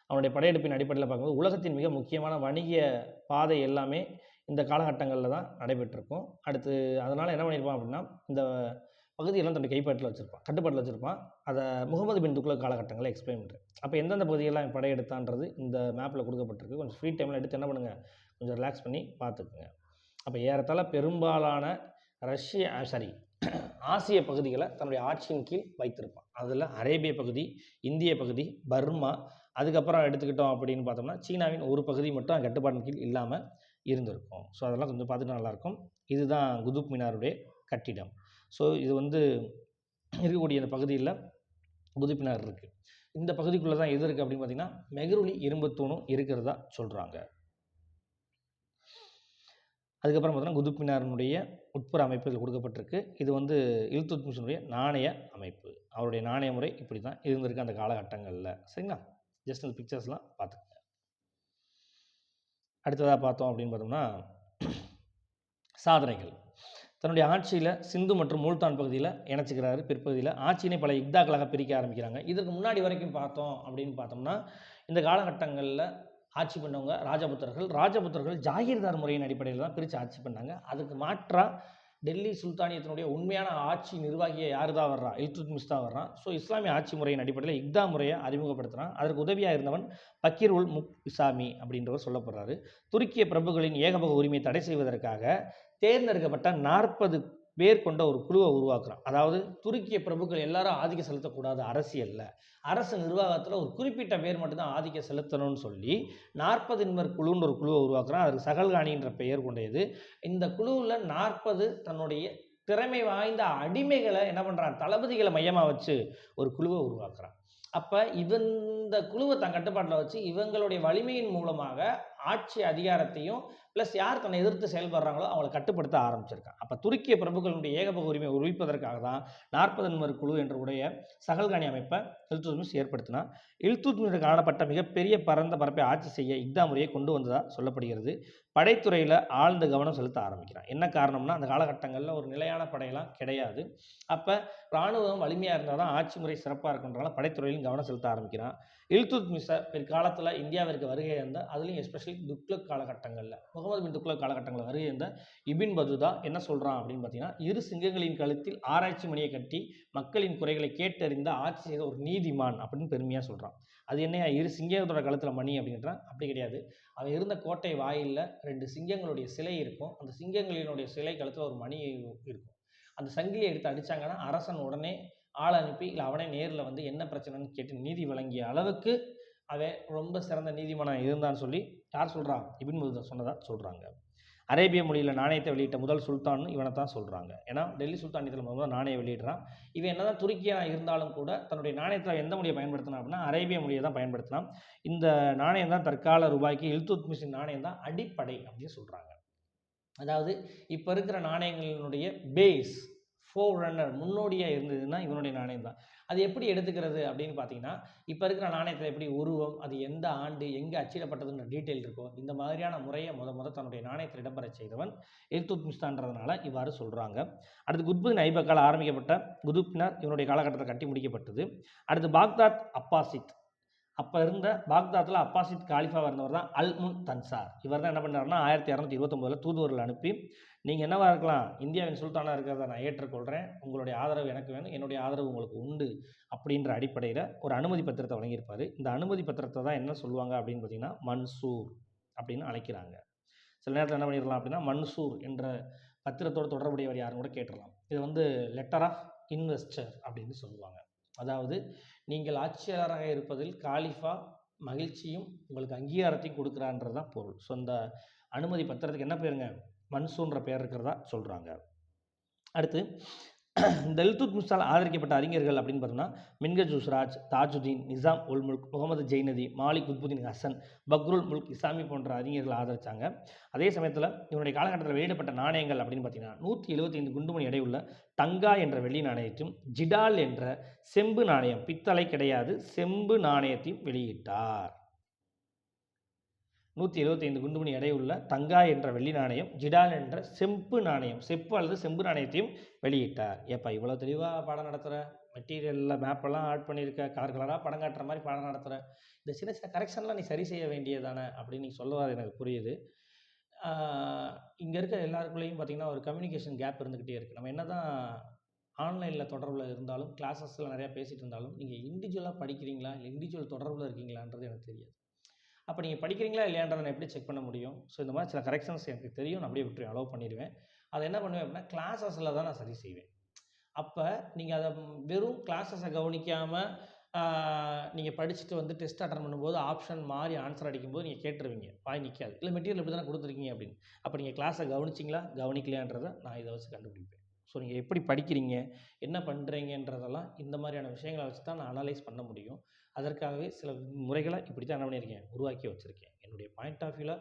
அவனுடைய படையெடுப்பின் அடிப்படையில் பார்க்கும்போது உலகத்தின் மிக முக்கியமான வணிக பாதை எல்லாமே இந்த காலகட்டங்களில் தான் நடைபெற்றிருக்கும். அடுத்து அதனால் என்ன பண்ணியிருப்பான் அப்படின்னா, இந்த பகுதியெல்லாம் தன்னுடைய கட்டுப்பாட்டில் வச்சுருப்பான். அதை முகமது பின் துக்ளக் காலகட்டங்களில் எக்ஸ்பிளைன் பண்ணுறேன். அப்போ எந்தெந்த பகுதியெல்லாம் படையெடுத்தான்றது இந்த மேப்பில் கொடுக்கப்பட்டிருக்கு. கொஞ்சம் ஃப்ரீ டைமில் எடுத்து என்ன பண்ணுங்கள், கொஞ்சம் ரிலாக்ஸ் பண்ணி பார்த்துக்குங்க. அப்போ ஏறத்தாழ பெரும்பாலான ஆசிய பகுதிகளை தன்னுடைய ஆட்சியின் கீழ் வைத்திருப்பான். அதில் அரேபிய பகுதி, இந்திய பகுதி, பர்மா, அதுக்கப்புறம் எடுத்துக்கிட்டோம் அப்படின்னு பார்த்தோம்னா சீனாவின் ஒரு பகுதி மட்டும் கட்டுப்பாட்டின் கீழ் இல்லாமல் இருந்திருக்கும். ஸோ அதெல்லாம் கொஞ்சம் பார்த்துட்டு நல்லாயிருக்கும். இதுதான் குதுப் மினாருடைய கட்டிடம். ஸோ இது வந்து இருக்கக்கூடிய இந்த பகுதியில் குதுப் மினார் இருக்குது. இந்த பகுதிக்குள்ளே தான் எது இருக்குது அப்படின்னு பார்த்தீங்கன்னா மெஹ்ருலி இரும்பு தூணும் இருக்கிறதா சொல்கிறாங்க. அதுக்கப்புறம் பார்த்தீங்கன்னா குதுப் மினாரினுடைய உட்புற அமைப்பு இதில் கொடுக்கப்பட்டிருக்கு. இது வந்து இல்துத்மிஷனுடைய நாணய அமைப்பு. அவருடைய நாணய முறை இப்படி தான் இருந்திருக்கு அந்த காலகட்டங்களில். சரிங்களா? ஜஸ்ட் அந்த பிக்சர்ஸ்லாம் பார்த்துக்கங்க. அடுத்ததாக பார்த்தோம் அப்படின்னு பார்த்தோம்னா சாதனைகள். தன்னுடைய ஆட்சியில் சிந்து மற்றும் மூல்தான் பகுதியில் இணைச்சிக்கிறாரு. பிற்பகுதியில் ஆட்சியினை பல இக்தாக்களாக பிரிக்க ஆரம்பிக்கிறாங்க. இதற்கு முன்னாடி வரைக்கும் பார்த்தோம் அப்படின்னு பார்த்தோம்னா இந்த காலகட்டங்களில் ஆட்சி பண்ணவங்க ராஜபுத்திரர்கள் ஜாகிர்தார் முறையின் அடிப்படையில் தான் பிரித்து ஆட்சி பண்ணாங்க. அதுக்கு மாற்றாக டெல்லி சுல்தானியத்தினுடைய உண்மையான ஆட்சி நிர்வாகியை யார் தான் வர்றான்? இல்துத்மிஷ் தான் வர்றான். ஸோ இஸ்லாமிய ஆட்சி முறையின் அடிப்படையில் இக்தா முறையை அறிமுகப்படுத்துகிறான். அதற்கு உதவியாக இருந்தவன் பக்கீர் உல் முக் இசாமி அப்படின்றவர் சொல்லப்படுறாரு. துருக்கிய பிரபுகளின் ஏகபோக உரிமையை தடை செய்வதற்காக தேர்ந்தெடுக்கப்பட்ட 40 பேர் கொண்ட ஒரு குழுவை உருவாக்குறான். அதாவது துருக்கிய பிரபுக்கள் எல்லாரும் ஆதிக்கம் செலுத்தக்கூடாது அரசியலில், அரசு நிர்வாகத்தில் ஒரு குறிப்பிட்ட பேர் மட்டும்தான் ஆதிக்கம் செலுத்தணும்னு சொல்லி 40 நபர் குழுன்னு ஒரு குழுவை உருவாக்குறான். அதுக்கு சகல்காணின்ற பெயர் கொண்டது. இந்த குழுவில் 40 தன்னுடைய திறமை வாய்ந்த அடிமைகளை என்ன பண்ணுறான்? தளபதிகளை மையமாக வச்சு ஒரு குழுவை உருவாக்குறான். அப்போ இந்த குழுவை தன் கட்டுப்பாட்டில் வச்சு இவங்களுடைய வலிமையின் மூலமாக ஆட்சி அதிகாரத்தையும் ப்ளஸ் யார் தன்னை எதிர்த்து செயல்படுறாங்களோ அவங்களை கட்டுப்படுத்த ஆரம்பிச்சிருக்கான். அப்போ துருக்கிய பிரபுக்களுடைய ஏகபோக உரிமையை ஒழிப்பதற்காக தான் 40 நபர் குழு என்ற உடைய சகல்காணி அமைப்பை இல்துத்மிஷ் ஏற்படுத்தினான். இல்துத்மிஷ் காணப்பட்ட மிகப்பெரிய பரந்த பரப்பை ஆட்சி செய்ய இக்தா முறையை கொண்டு வந்ததாக சொல்லப்படுகிறது. படைத்துறையில் ஆழ்ந்த கவனம் செலுத்த ஆரம்பிக்கிறான். என்ன காரணம்னா அந்த காலகட்டங்களில் ஒரு நிலையான படையெல்லாம் கிடையாது. அப்போ இராணுவம் வலிமையாக இருந்தால் தான் ஆட்சி முறை சிறப்பாக இருக்குன்றனால படைத்துறையிலும் கவனம் செலுத்த ஆரம்பிக்கிறான். இல்துத்மிஷை பிற்காலத்தில் இந்தியாவிற்கு வருகை இருந்த அதுலேயும் எஸ்பெஷலி துக்ளக் காலகட்டங்களில் முகமது பின் துக்ளக் காலகட்டங்களில் வருகை இருந்த இபின் பதுதா என்ன சொல்கிறான் அப்படின்னு பார்த்தீங்கன்னா இரு சிங்கங்களின் கழுத்தில் ஆராய்ச்சி மணியை கட்டி மக்களின் குறைகளை கேட்டறிந்த ஆட்சி செய்த ஒரு நீதிமான் அப்படின்னு பெருமையாக சொல்கிறான். அது என்னையா இரு சிங்கத்தோட கழுத்தில் மணி அப்படின்றான்? அப்படி கிடையாது. அவன் இருந்த கோட்டை வாயிலில் 2 சிங்கங்களுடைய சிலை இருக்கும். அந்த சிங்கங்களினுடைய சிலை கழுத்தில் ஒரு மணி இருக்கும். அந்த சங்கிலியை எடுத்து அடித்தாங்கன்னா அரசன் உடனே ஆள் அனுப்பி இல்லை அவனே நேரில் வந்து என்ன பிரச்சனைன்னு கேட்டு நீதி வழங்கிய அளவுக்கு அவன் ரொம்ப சிறந்த நீதிமானாக இருந்தான்னு சொல்லி யார் சொல்கிறா? இபின் பதுதா சொன்னதாக சொல்கிறாங்க. அரேபிய மொழியில் நாணயத்தை வெளியிட்ட முதல் சுல்தான் இவனை தான் சொல்கிறாங்க. ஏன்னா டெல்லி சுல்தானியத்தில் முதல்ல நாணயம் வெளியிடுறான். இவன் என்ன தான் துருக்கியாக இருந்தாலும் கூட தன்னுடைய நாணயத்தில் எந்த மொழியை பயன்படுத்தினான் அப்படின்னா அரேபிய மொழியை தான் பயன்படுத்தினான். இந்த நாணயம் தான் தற்கால ரூபாய்க்கு இல்துத்மிஷின் நாணயம் தான் அடிப்படை அப்படின்னு சொல்கிறாங்க. அதாவது இப்போ இருக்கிற நாணயங்களினுடைய பேஸ் ஃபோர் முன்னோடியாக இருந்ததுன்னா இவனுடைய நாணயம் தான். அது எப்படி எடுத்துக்கிறது அப்படின்னு பார்த்தீங்கன்னா இப்போ இருக்கிற நாணயத்தில் எப்படி உருவம், அது எந்த ஆண்டு எங்கே அச்சிடப்பட்டதுன்ற டீட்டெயில் இருக்கோ இந்த மாதிரியான முறையை முத தன்னுடைய நாணயத்தில் இடம்பெற செய்தவன் இல்துத்மிஷ்தான்றதுனால இவ்வாறு சொல்கிறாங்க. அடுத்து குத்புதீன் ஐபக்கால் ஆரம்பிக்கப்பட்ட குதுப் மினார் இவனுடைய காலகட்டத்தில் கட்டி முடிக்கப்பட்டது. அடுத்து பாக்தாத் அப்பாசித், அப்போ இருந்த பாக்தாத்தில் அப்பாசித் காலிஃபாவாக இருந்தவர் தான் அல் முன் தன்சார். இவர் தான் என்ன பண்ணாருன்னா 1229 தூதுவர்கள் அனுப்பி நீங்கள் என்னவா இருக்கலாம், இந்தியாவின் சுல்தானாக இருக்கிறத நான் ஏற்றுக்கொள்கிறேன், உங்களுடைய ஆதரவு எனக்கு வேணும், என்னுடைய ஆதரவு உங்களுக்கு உண்டு அப்படின்ற அடிப்படையில் ஒரு அனுமதி பத்திரத்தை வழங்கியிருப்பார். இந்த அனுமதி பத்திரத்தை தான் என்ன சொல்லுவாங்க அப்படின்னு பார்த்தீங்கன்னா மன்சூர் அப்படின்னு அழைக்கிறாங்க. சில நேரத்தில் என்ன பண்ணிடலாம் அப்படின்னா மன்சூர் என்ற பத்திரத்தோடு தொடர்புடையவர் யாருன்னு கூட கேட்டுடலாம். இது வந்து லெட்டர் ஆஃப் இன்வெஸ்டர் அப்படின்னு சொல்லுவாங்க. அதாவது நீங்கள் ஆட்சியாளராக இருப்பதில் காலிஃபா மகிழ்ச்சியும் உங்களுக்கு அங்கீகாரத்தையும் கொடுக்குறான்றது தான் பொருள். ஸோ இந்த அனுமதி பத்திரத்துக்கு என்ன பேருங்க? மன்சூன்ற பேர் இருக்கிறதா சொல்கிறாங்க. அடுத்து இந்த இல்துத்மிஷால் ஆதரிக்கப்பட்ட அறிஞர்கள் அப்படின்னு பார்த்தோம்னா மின்ஹஜ் உஸ்ராஜ், தாஜுதீன், நிசாம் உல் முல்க், முகமது ஜெய்னதி, மாலிக் குத்புதீன் ஹசன், பக்ருல் முல்க் இசாமி போன்ற அறிஞர்கள் ஆதரித்தாங்க. அதே சமயத்தில் இவனுடைய காலகட்டத்தில் வெளியிடப்பட்ட நாணயங்கள் அப்படின்னு பார்த்தீங்கன்னா 175 குண்டுமணி எடையுள்ள தங்கா என்ற வெள்ளி நாணயத்தையும் ஜிடால் என்ற செம்பு நாணயம், பித்தளை கிடையாது, செம்பு நாணயத்தையும் வெளியிட்டார். 175 குண்டுமணி எடையுள்ள தங்கா என்ற வெள்ளி நாணயம், ஜிடால் என்ற செம்பு நாணயம், செப்பு அல்லது செம்பு நாணயத்தையும் வெளியிட்டார். ஏப்பா இவ்வளோ தெளிவாக பாடம் நடத்துகிற, மெட்டீரியலில் மேப்பெல்லாம் ஆட் பண்ணியிருக்க, கலராக படம் காட்டுற மாதிரி பாடம் நடத்துகிற, இந்த சின்ன சின்ன கரெக்ஷன்லாம் நீ சரி செய்ய வேண்டியதானே அப்படின்னு நீ சொல்லுவார். எனக்கு புரியுது. இங்கே இருக்க எல்லாருக்குள்ளேயும் பார்த்திங்கன்னா ஒரு கம்யூனிகேஷன் கேப் இருந்துக்கிட்டே இருக்குது. நம்ம என்ன தான் ஆன்லைனில் தொடர்பில் இருந்தாலும் கிளாஸஸில் நிறையா பேசிகிட்டு இருந்தாலும் நீங்கள் இண்டிவிஜுவலாக படிக்கிறீங்களா இல்லை இண்டிவிஜுவல் தொடர்பில் இருக்கீங்களான்றது எனக்கு தெரியாது. அப்போ நீங்கள் படிக்கிறீங்களா இல்லையான்றதை நான் எப்படி செக் பண்ண முடியும்? ஸோ இந்த மாதிரி சில கரெக்ஷன்ஸ் எனக்கு தெரியும், நான் அப்படியே விட்டுருவேன், அலோவ் பண்ணிடுவேன். அதை என்ன பண்ணுவேன் அப்படின்னா கிளாஸஸில் தான் நான் சரி செய்வேன். அப்போ நீங்கள் அதை வெறும் கிளாஸஸை கவனிக்காமல் நீங்கள் படிச்சுட்டு வந்து டெஸ்ட் அட்டன் பண்ணும்போது ஆப்ஷன் மாறி ஆன்சர் அடிக்கும்போது நீங்கள் கேட்டுருவீங்க, வாய் நிற்காது. இல்லை மெட்டீரியல் இப்படி தானே கொடுத்துருக்கீங்க அப்படின்னு. அப்போ நீங்கள் கிளாஸை கவனிச்சிங்களா கவனிக்கலையான்றதை நான் இதை வச்சு கண்டுபிடிப்பேன். ஸோ நீங்கள் எப்படி படிக்கிறீங்க, என்ன பண்ணுறீங்கன்றதெல்லாம் இந்த மாதிரியான விஷயங்களை வச்சு தான் நான் அனலைஸ் பண்ண முடியும். அதற்காகவே சில முறைகளை இப்படி தான் என்ன பண்ணியிருக்கேன், உருவாக்கி வச்சுருக்கேன். என்னுடைய பாயிண்ட் ஆஃப் வியூவில்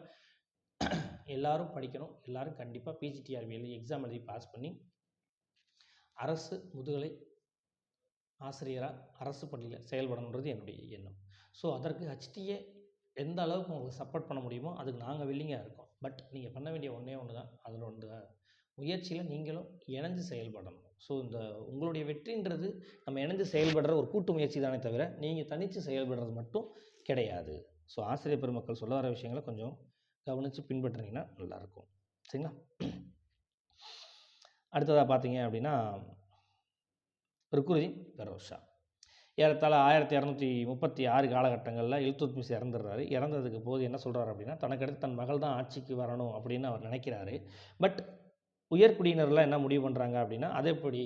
எல்லாரும் படிக்கணும். எல்லாரும் கண்டிப்பாக பிஜிடிஆர்பி எழுதி எக்ஸாம் எழுதி பாஸ் பண்ணி அரசு முதுகலை ஆசிரியராக அரசு பள்ளியில் செயல்படணுன்றது என்னுடைய எண்ணம். ஸோ அதற்கு ஹெச்டிஏ எந்த அளவுக்கு உங்களுக்கு சப்போர்ட் பண்ண முடியுமோ அதுக்கு நாங்கள் வில்லிங்காக இருக்கோம். பட் நீங்கள் பண்ண வேண்டிய ஒன்று தான், அதில் ஒன்று முயற்சியில் நீங்களும் இணைஞ்சு செயல்படணும். ஸோ இந்த உங்களுடைய வெற்றின்றது நம்ம இணைஞ்சு செயல்படுற ஒரு கூட்டு முயற்சி தானே தவிர நீங்கள் தனித்து செயல்படுறது மட்டும் கிடையாது. ஸோ ஆசிரியர் பெருமக்கள் சொல்ல வர விஷயங்களை கொஞ்சம் கவனித்து பின்பற்றினீங்கன்னா நல்லாயிருக்கும். சரிங்களா? அடுத்ததாக பார்த்தீங்க அப்படின்னா ருக்குனுதீன் ஃபெரோஸ் ஷா ஏறத்தாழ 1236 காலகட்டங்களில் இல்துத்மிஷ் இறந்துடுறாரு. இறந்ததுக்கு போது என்ன சொல்கிறாரு அப்படின்னா, தனக்கடுத்து தன் மகள் தான் ஆட்சிக்கு வரணும் அப்படின்னு அவர் நினைக்கிறாரு. பட் உயர்குடியினர்லாம் என்ன முடிவு பண்ணுறாங்க அப்படின்னா, அது எப்படி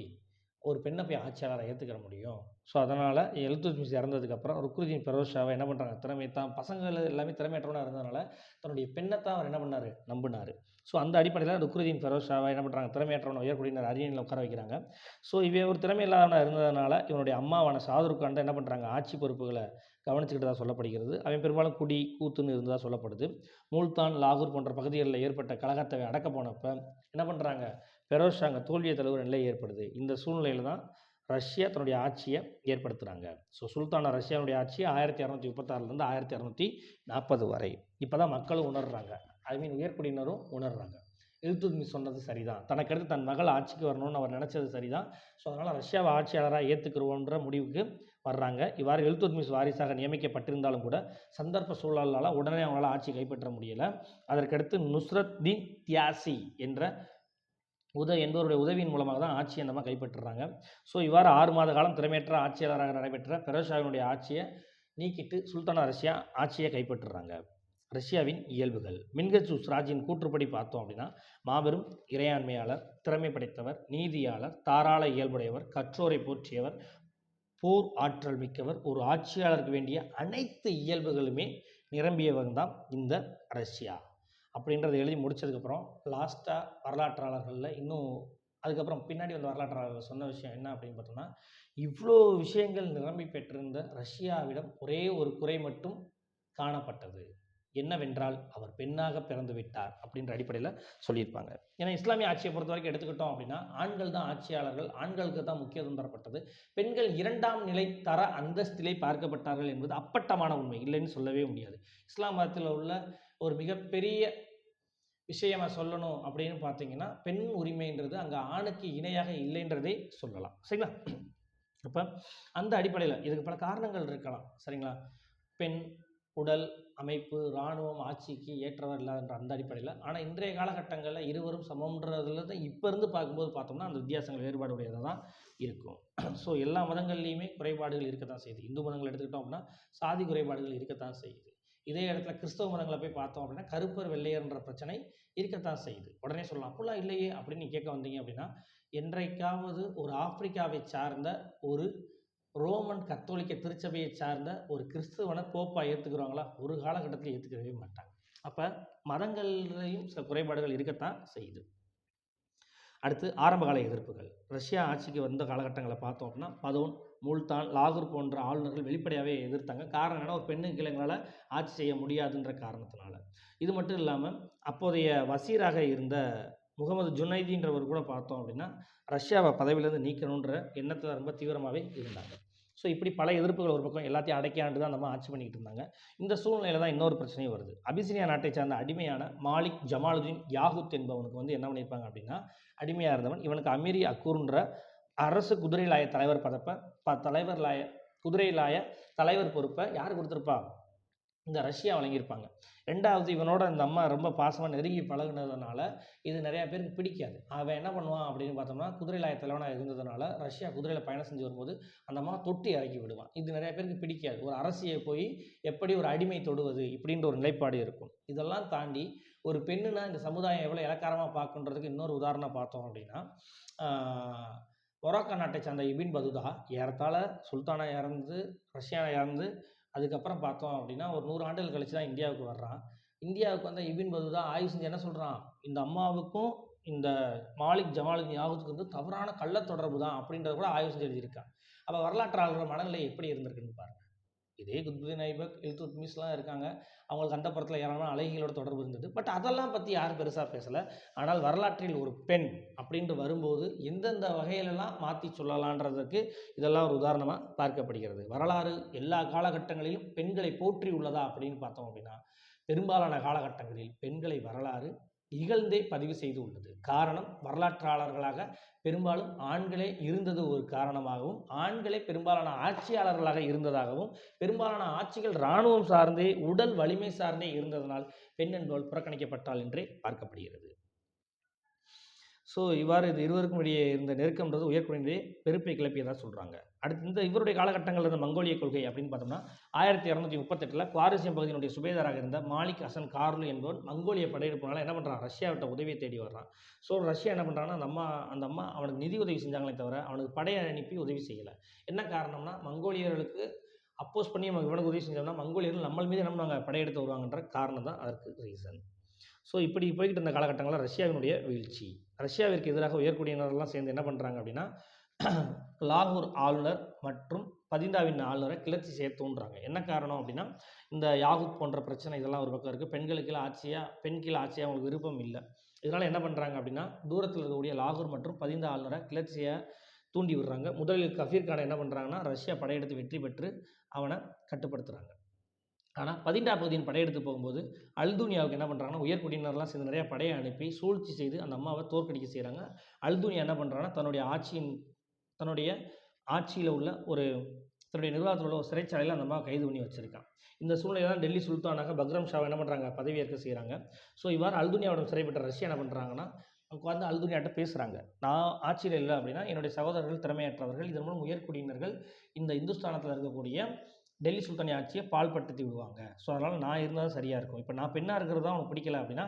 ஒரு பெண்ணை போய் ஆட்சியாளரை ஏற்றுக்கிற முடியும்? ஸோ அதனால் இல்துத்மிஷ் இறந்ததுக்கப்புறம் ருக்குனுதீன் ஃபெரோஸ் ஷாவை என்ன பண்ணுறாங்க, திறமை தான் பசங்கள் எல்லாமே திறமையற்றவனாக இருந்ததுனால தன்னுடைய பெண்ணை தான் அவர் என்ன பண்ணார், நம்பினார். ஸோ அந்த அடிப்படையில் ருக்குனுதீன் ஃபெரோஸ் ஷாவை என்ன பண்ணுறாங்க, திறமையற்றவனை உயர்குடியினர் அரியணையில் உட்கார வைக்கிறாங்க. ஸோ இவன் ஒரு திறமை இல்லாதவனாக இருந்ததுனால இவனுடைய அம்மாவான ஷாருக் கான் என்ன பண்ணுறாங்க, ஆட்சி பொறுப்புகளை கவனிச்சுக்கிட்டதாக சொல்லப்படுகிறது. அவன் பெரும்பாலும் குடி கூத்துன்னு இருந்ததாக சொல்லப்படுது. முல்தான், லாகூர் போன்ற பகுதிகளில் ஏற்பட்ட கலகத்தை அடக்க போனப்போ என்ன பண்ணுறாங்க, ஃபெரோஸ் ஷா அங்கே தோல்வியை தழுவுற நிலை ஏற்படுது. இந்த சூழ்நிலையில் தான் ரஷ்யா தன்னுடைய ஆட்சியை ஏற்படுத்துகிறாங்க. ஸோ சுல்தானா ரஷ்யாவுடைய ஆட்சி 1236 1240 வரை. இப்போ தான் மக்களும் உணர்றாங்க, உயர்குடியினரும் உணர்றாங்க. இல்துத்மிஷ் சொன்னது சரிதான், தனக்கடுத்து தன் மகள் ஆட்சிக்கு வரணும்னு அவர் நினச்சது சரிதான். ஸோ அதனால் ரஷ்யாவை ஆட்சியாளராக ஏற்றுக்கிறோன்ற முடிவுக்கு வர்றாங்க. இவ்வாறு இல்துத்மிஷ் வாரிசாக நியமிக்கப்பட்டிருந்தாலும் கூட சந்தர்ப்ப சூழலால் உடனே அவங்களால் ஆட்சி கைப்பற்ற முடியலை. அதற்கடுத்து நுஸ்ரத்தீன் தியாசி என்பவருடைய உதவியின் மூலமாக தான் ஆட்சியை நம்ம கைப்பற்றுறாங்க. ஸோ இவ்வாறு 6 மாத காலம் திறமையற்ற ஆட்சியாளராக நடைபெற்ற ஃபெரோஸ் ஷாவினுடைய ஆட்சியை நீக்கிட்டு சுல்தானா ரஷ்யா ஆட்சியை கைப்பற்றுறாங்க. ரஷ்யாவின் இயல்புகள். மின்ஹஜ் ராஜின் கூற்றுப்படி பார்த்தோம் அப்படின்னா, மாபெரும் இறையாண்மையாளர், திறமை படைத்தவர், நீதியாளர், தாராள இயல்புடையவர், கற்றோரை போற்றியவர், போர் ஆற்றல் மிக்கவர், ஒரு ஆட்சியாளருக்கு வேண்டிய அனைத்து இயல்புகளுமே நிரம்பியவங்க தான் இந்த ரஷ்யா அப்படின்றத எழுதி முடித்ததுக்கப்புறம் லாஸ்ட்டாக வரலாற்றாளர்களில் இன்னும் அதுக்கப்புறம் பின்னாடி வந்த வரலாற்றாளர்கள் சொன்ன விஷயம் என்ன அப்படின்னு பார்த்தோம்னா, இவ்வளோ விஷயங்கள் நிரம்பி பெற்றிருந்த ரஷ்யாவிடம் ஒரே ஒரு குறை மட்டும் காணப்பட்டது. என்னவென்றால் அவர் பெண்ணாக பிறந்து விட்டார் அப்படின்ற அடிப்படையில் சொல்லியிருப்பாங்க. ஏன்னா இஸ்லாமிய ஆட்சியை பொறுத்த வரைக்கும் எடுத்துக்கிட்டோம் அப்படின்னா ஆண்கள் தான் ஆட்சியாளர்கள், ஆண்களுக்கு தான் முக்கியத்துவம் தரப்பட்டது. பெண்கள் 2ஆம் நிலை தர அந்தஸ்திலே பார்க்கப்பட்டார்கள் என்பது அப்பட்டமான உண்மை, இல்லைன்னு சொல்லவே முடியாது. இஸ்லாம் மதத்தில் உள்ள ஒரு மிகப்பெரிய விஷயமா சொல்லணும் அப்படின்னு பார்த்தீங்கன்னா, பெண் உரிமைன்றது அங்கே ஆணுக்கு இணையாக இல்லைன்றதே சொல்லலாம். சரிங்களா? அப்போ அந்த அடிப்படையில் இதுக்கு பல காரணங்கள் இருக்கலாம். சரிங்களா? பெண் உடல் அமைப்பு, இராணுவம், ஆட்சிக்கு ஏற்றவர் இல்லாதன்ற அந்த அடிப்படையில். ஆனால் இன்றைய காலகட்டங்களில் இருவரும் சமம்ன்றதுல தான் இப்போ இருந்து பார்க்கும்போது பார்த்தோம்னா அந்த வித்தியாசங்கள் வேறுபாடு உடையதாக தான் இருக்கும். ஸோ எல்லா மதங்கள்லேயுமே குறைபாடுகள் இருக்கத்தான் செய்யுது. இந்து மதங்கள் எடுத்துக்கிட்டோம் அப்படின்னா சாதி குறைபாடுகள் இருக்கத்தான் செய்யுது. இதே இடத்துல கிறிஸ்தவ மதங்களை போய் பார்த்தோம் அப்படின்னா கருப்பர் வெள்ளையர்ன்ற பிரச்சனை இருக்கத்தான் செய்யுது. உடனே சொல்லலாம் அப்படிலாம் இல்லையே அப்படின்னு கேட்க வந்தீங்க அப்படின்னா, என்றைக்காவது ஒரு ஆப்பிரிக்காவை சார்ந்த ஒரு ரோமன் கத்தோலிக்க திருச்சபையை சார்ந்த ஒரு கிறிஸ்துவனை போப்பா ஏற்றுக்கிறவங்களா? ஒரு காலகட்டத்தில் ஏற்றுக்கவே மாட்டாங்க. அப்போ மதங்கள்லையும் சில குறைபாடுகள் இருக்கத்தான் செய்யுது. அடுத்து ஆரம்பகால எதிர்ப்புகள். ரஷ்யா ஆட்சிக்கு வந்த காலகட்டங்களை பார்த்தோம் அப்படின்னா பதோன், முல்தான், லாகூர் போன்ற ஆளுநர்கள் வெளிப்படையாகவே எதிர்த்தாங்க. காரணம் என்னன்னா, ஒரு பெண்ணுக்கு எங்களால் ஆட்சி செய்ய முடியாதுன்ற காரணத்தினால. இது மட்டும் இல்லாமல் அப்போதைய வசீராக இருந்த முகமது ஜுனைதின்றவர் கூட பார்த்தோம் அப்படின்னா ரஷ்யாவை பதவியிலேருந்து நீக்கணுன்ற எண்ணத்தில் ரொம்ப தீவிரமாகவே இருந்தாங்க. ஸோ இப்படி பல எதிர்ப்புகள் ஒரு பக்கம் எல்லாத்தையும் அடக்கியாண்டு தான் நம்ம ஆட்சி பண்ணிக்கிட்டு இருந்தாங்க. இந்த சூழ்நிலையில் தான் இன்னொரு பிரச்சனையும் வருது. அபிசினியா நாட்டை சார்ந்த அடிமையான மாலிக் ஜமாலுதீன் யாகுத் என்பவனுக்கு என்ன பண்ணியிருப்பாங்க அப்படின்னா, அடிமையாக இருந்தவன் இவனுக்கு அமீரி அக்கூர்ன்ற அரசு குதிரைலாய தலைவர் குதிரைலாய தலைவர் பொறுப்பை யார் கொடுத்துருப்பா? இந்த ரஷ்யா வழங்கியிருப்பாங்க. 2வது இவனோட இந்த அம்மா ரொம்ப பாசமாக நெருங்கி பழகுனதுனால இது நிறையா பேருக்கு பிடிக்காது. அவன் என்ன பண்ணுவான் அப்படின்னு பார்த்தோம்னா, குதிரைலாய தலைவனாக இருந்ததுனால ரஷ்யா குதிரையில் பயணம் செஞ்சு வரும்போது அந்த அம்மா தொட்டி இறக்கி விடுவான். இது நிறையா பேருக்கு பிடிக்காது. ஒரு அரசியை போய் எப்படி ஒரு அடிமை தொடுவது இப்படின்ற ஒரு நிலைப்பாடு இருக்கும். இதெல்லாம் தாண்டி ஒரு பெண்ணுனா இந்த சமுதாயம் எவ்வளோ இலக்காரமாக பார்க்குன்றதுக்கு இன்னொரு உதாரணம் பார்த்தோம் அப்படின்னா, மொராக்கோ நாட்டை சார்ந்த இபின் பதுதா ஏறத்தாழ சுல்தானா இறந்து ரஷ்யாவை இறந்து அதுக்கப்புறம் பார்த்தோம் அப்படின்னா ஒரு 100 ஆண்டுகள் கழிச்சு தான் இந்தியாவுக்கு வர்றான். இந்தியாவுக்கு வந்த இபின் பதுதா ஆய்வு செஞ்சு என்ன சொல்கிறான், இந்த அம்மாவுக்கும் இந்த மாலிக் ஜமாலுதீன் யாகூத்துக்கு வந்து தவறான கள்ள தொடர்பு தான் அப்படின்றத கூட ஆய்வு செஞ்சு எழுதியிருக்கான். அப்போ வரலாற்றாளர்கள் மனநிலை எப்படி இருந்திருக்குன்னு பாருங்க. இதே குத்புதீன் ஐபக், இல்துத்மிஷ்லாம் இருக்காங்க, அவங்களுக்கு அந்தப்புறத்தில் ஏராளமான அழகிகளோட தொடர்பு இருந்தது. பட் அதெல்லாம் பற்றி யாரும் பெருசாக பேசலை. ஆனால் வரலாற்றில் ஒரு பெண் அப்படின்ட்டு வரும்போது எந்தெந்த வகையிலெல்லாம் மாற்றி சொல்லலான்றதுக்கு இதெல்லாம் ஒரு உதாரணமாக பார்க்கப்படுகிறது. வரலாறு எல்லா காலகட்டங்களிலும் பெண்களை போற்றி உள்ளதா அப்படின்னு பார்த்தோம் அப்படின்னா பெரும்பாலான காலகட்டங்களில் பெண்களை வரலாறு இகழ்ந்தே பதிவு செய்து உள்ளது. காரணம், வரலாற்றாளர்களாக பெரும்பாலும் ஆண்களே இருந்தது ஒரு காரணமாகவும், ஆண்களே பெரும்பாலான ஆட்சியாளர்களாக இருந்ததாகவும், பெரும்பாலான ஆட்சிகள் இராணுவம் சார்ந்தே உடல் வலிமை சார்ந்தே இருந்ததனால் பெண் என்பவள் புறக்கணிக்கப்பட்டாள் என்றே பார்க்கப்படுகிறது. ஸோ இவ்வாறு இது இருவருக்கும் இடையே இருந்த நெருக்கம்ன்றது உயர்குடியினரே பெருப்பை கிளப்பியதாக சொல்கிறாங்க. அடுத்து இந்த இவருடைய காலகட்டங்களில் இருந்த மங்கோலிய கொள்கை அப்படின்னு பார்த்தோம்னா 1238 குவாரிசியம் பகுதியினுடைய சுபேதராக இருந்த மாலிக் ஹசன் கார்லு என்பவர் மங்கோலிய படையெடுப்புனால என்ன பண்ணுறான், ரஷ்யாவிட்ட உதவியை தேடி வர்றான். ஸோ ரஷ்யா என்ன பண்ணுறாங்கன்னா அந்த அம்மா அவனுக்கு நிதி உதவி செஞ்சாங்களே தவிர அவனுக்கு படையை அனுப்பி உதவி செய்யலை. என்ன காரணம்னா மங்கோலியர்களுக்கு அப்போஸ் பண்ணி இவனுக்கு உதவி செஞ்சோம்னா மங்கோலியர்கள் நம்ம மீது என்ன பண்ணுவாங்க, படையெடுத்து வருவாங்கன்ற காரணம் தான் அதற்கு ரீசன். ஸோ இப்படி போய்கிட்டு இருந்த காலகட்டங்களில் ரஷ்யாவினுடைய வீழ்ச்சி, ரஷ்யாவிற்கு எதிராக உயர்குடியினரெல்லாம் சேர்ந்து என்ன பண்ணுறாங்க அப்படின்னா லாகூர் ஆளுநர் மற்றும் பதிந்தாவின் ஆளுநரை கிளர்ச்சி செய்ய தூண்டுறாங்க. என்ன காரணம் அப்படின்னா இந்த யாகூத் போன்ற பிரச்சனை இதெல்லாம் ஒரு பக்கம் இருக்குது. பெண் கீழே ஆட்சியாக அவங்களுக்கு விருப்பம் இல்லை. இதனால் என்ன பண்ணுறாங்க அப்படின்னா தூரத்தில் இருக்கக்கூடிய லாகூர் மற்றும் பதிந்த ஆளுநரை கிளர்ச்சியை தூண்டி விடுறாங்க. முதலில் கஃபீர் கானை என்ன பண்ணுறாங்கன்னா ரஷ்யா படையெடுத்து வெற்றி பெற்று அவனை கட்டுப்படுத்துகிறாங்க. ஆனால் பதிண்டா பகுதியின் படையெடுத்து போகும்போது அல்துனியாவுக்கு என்ன பண்ணுறாங்கன்னா உயர்குடியினர்லாம் சேர்ந்து நிறையா படையை அனுப்பி சூழ்ச்சி செய்து அந்த அம்மாவை தோற்கடிக்க செய்கிறாங்க. அல்துனியா என்ன பண்ணுறாங்கன்னா தன்னுடைய ஆட்சியில் உள்ள தன்னுடைய நிர்வாகத்தில் உள்ள ஒரு சிறைச்சாலையில் அந்த அம்மாவை கைது பண்ணி வச்சுருக்கான். இந்த சூழ்நிலை தான் டெல்லி சுல்தானாக பக்ரம் ஷாவை என்ன பண்ணுறாங்க, பதவியேற்க செய்கிறாங்க. ஸோ இவ்வாறு அல்துனியாவுடன் சிறைப்பட்ட ரஷ்யா என்ன பண்ணுறாங்கன்னா அவங்க வந்து அல்துனியாட்ட பேசுகிறாங்க, நான் ஆட்சியில் இல்லை அப்படின்னா என்னுடைய சகோதரர்கள் திறமையற்றவர்கள், இதன் மூலம் உயர்குடியினர்கள் இந்த இந்துஸ்தானத்தில் இருக்கக்கூடிய டெல்லி சுல்தானி ஆட்சியை பால்படுத்தி விடுவாங்க. ஸோ அதனால் நான் இருந்தால் தான் சரியாக இருக்கும். இப்போ நான் பெண்ணாக இருக்கிறது தான் உனக்கு பிடிக்கல அப்படின்னா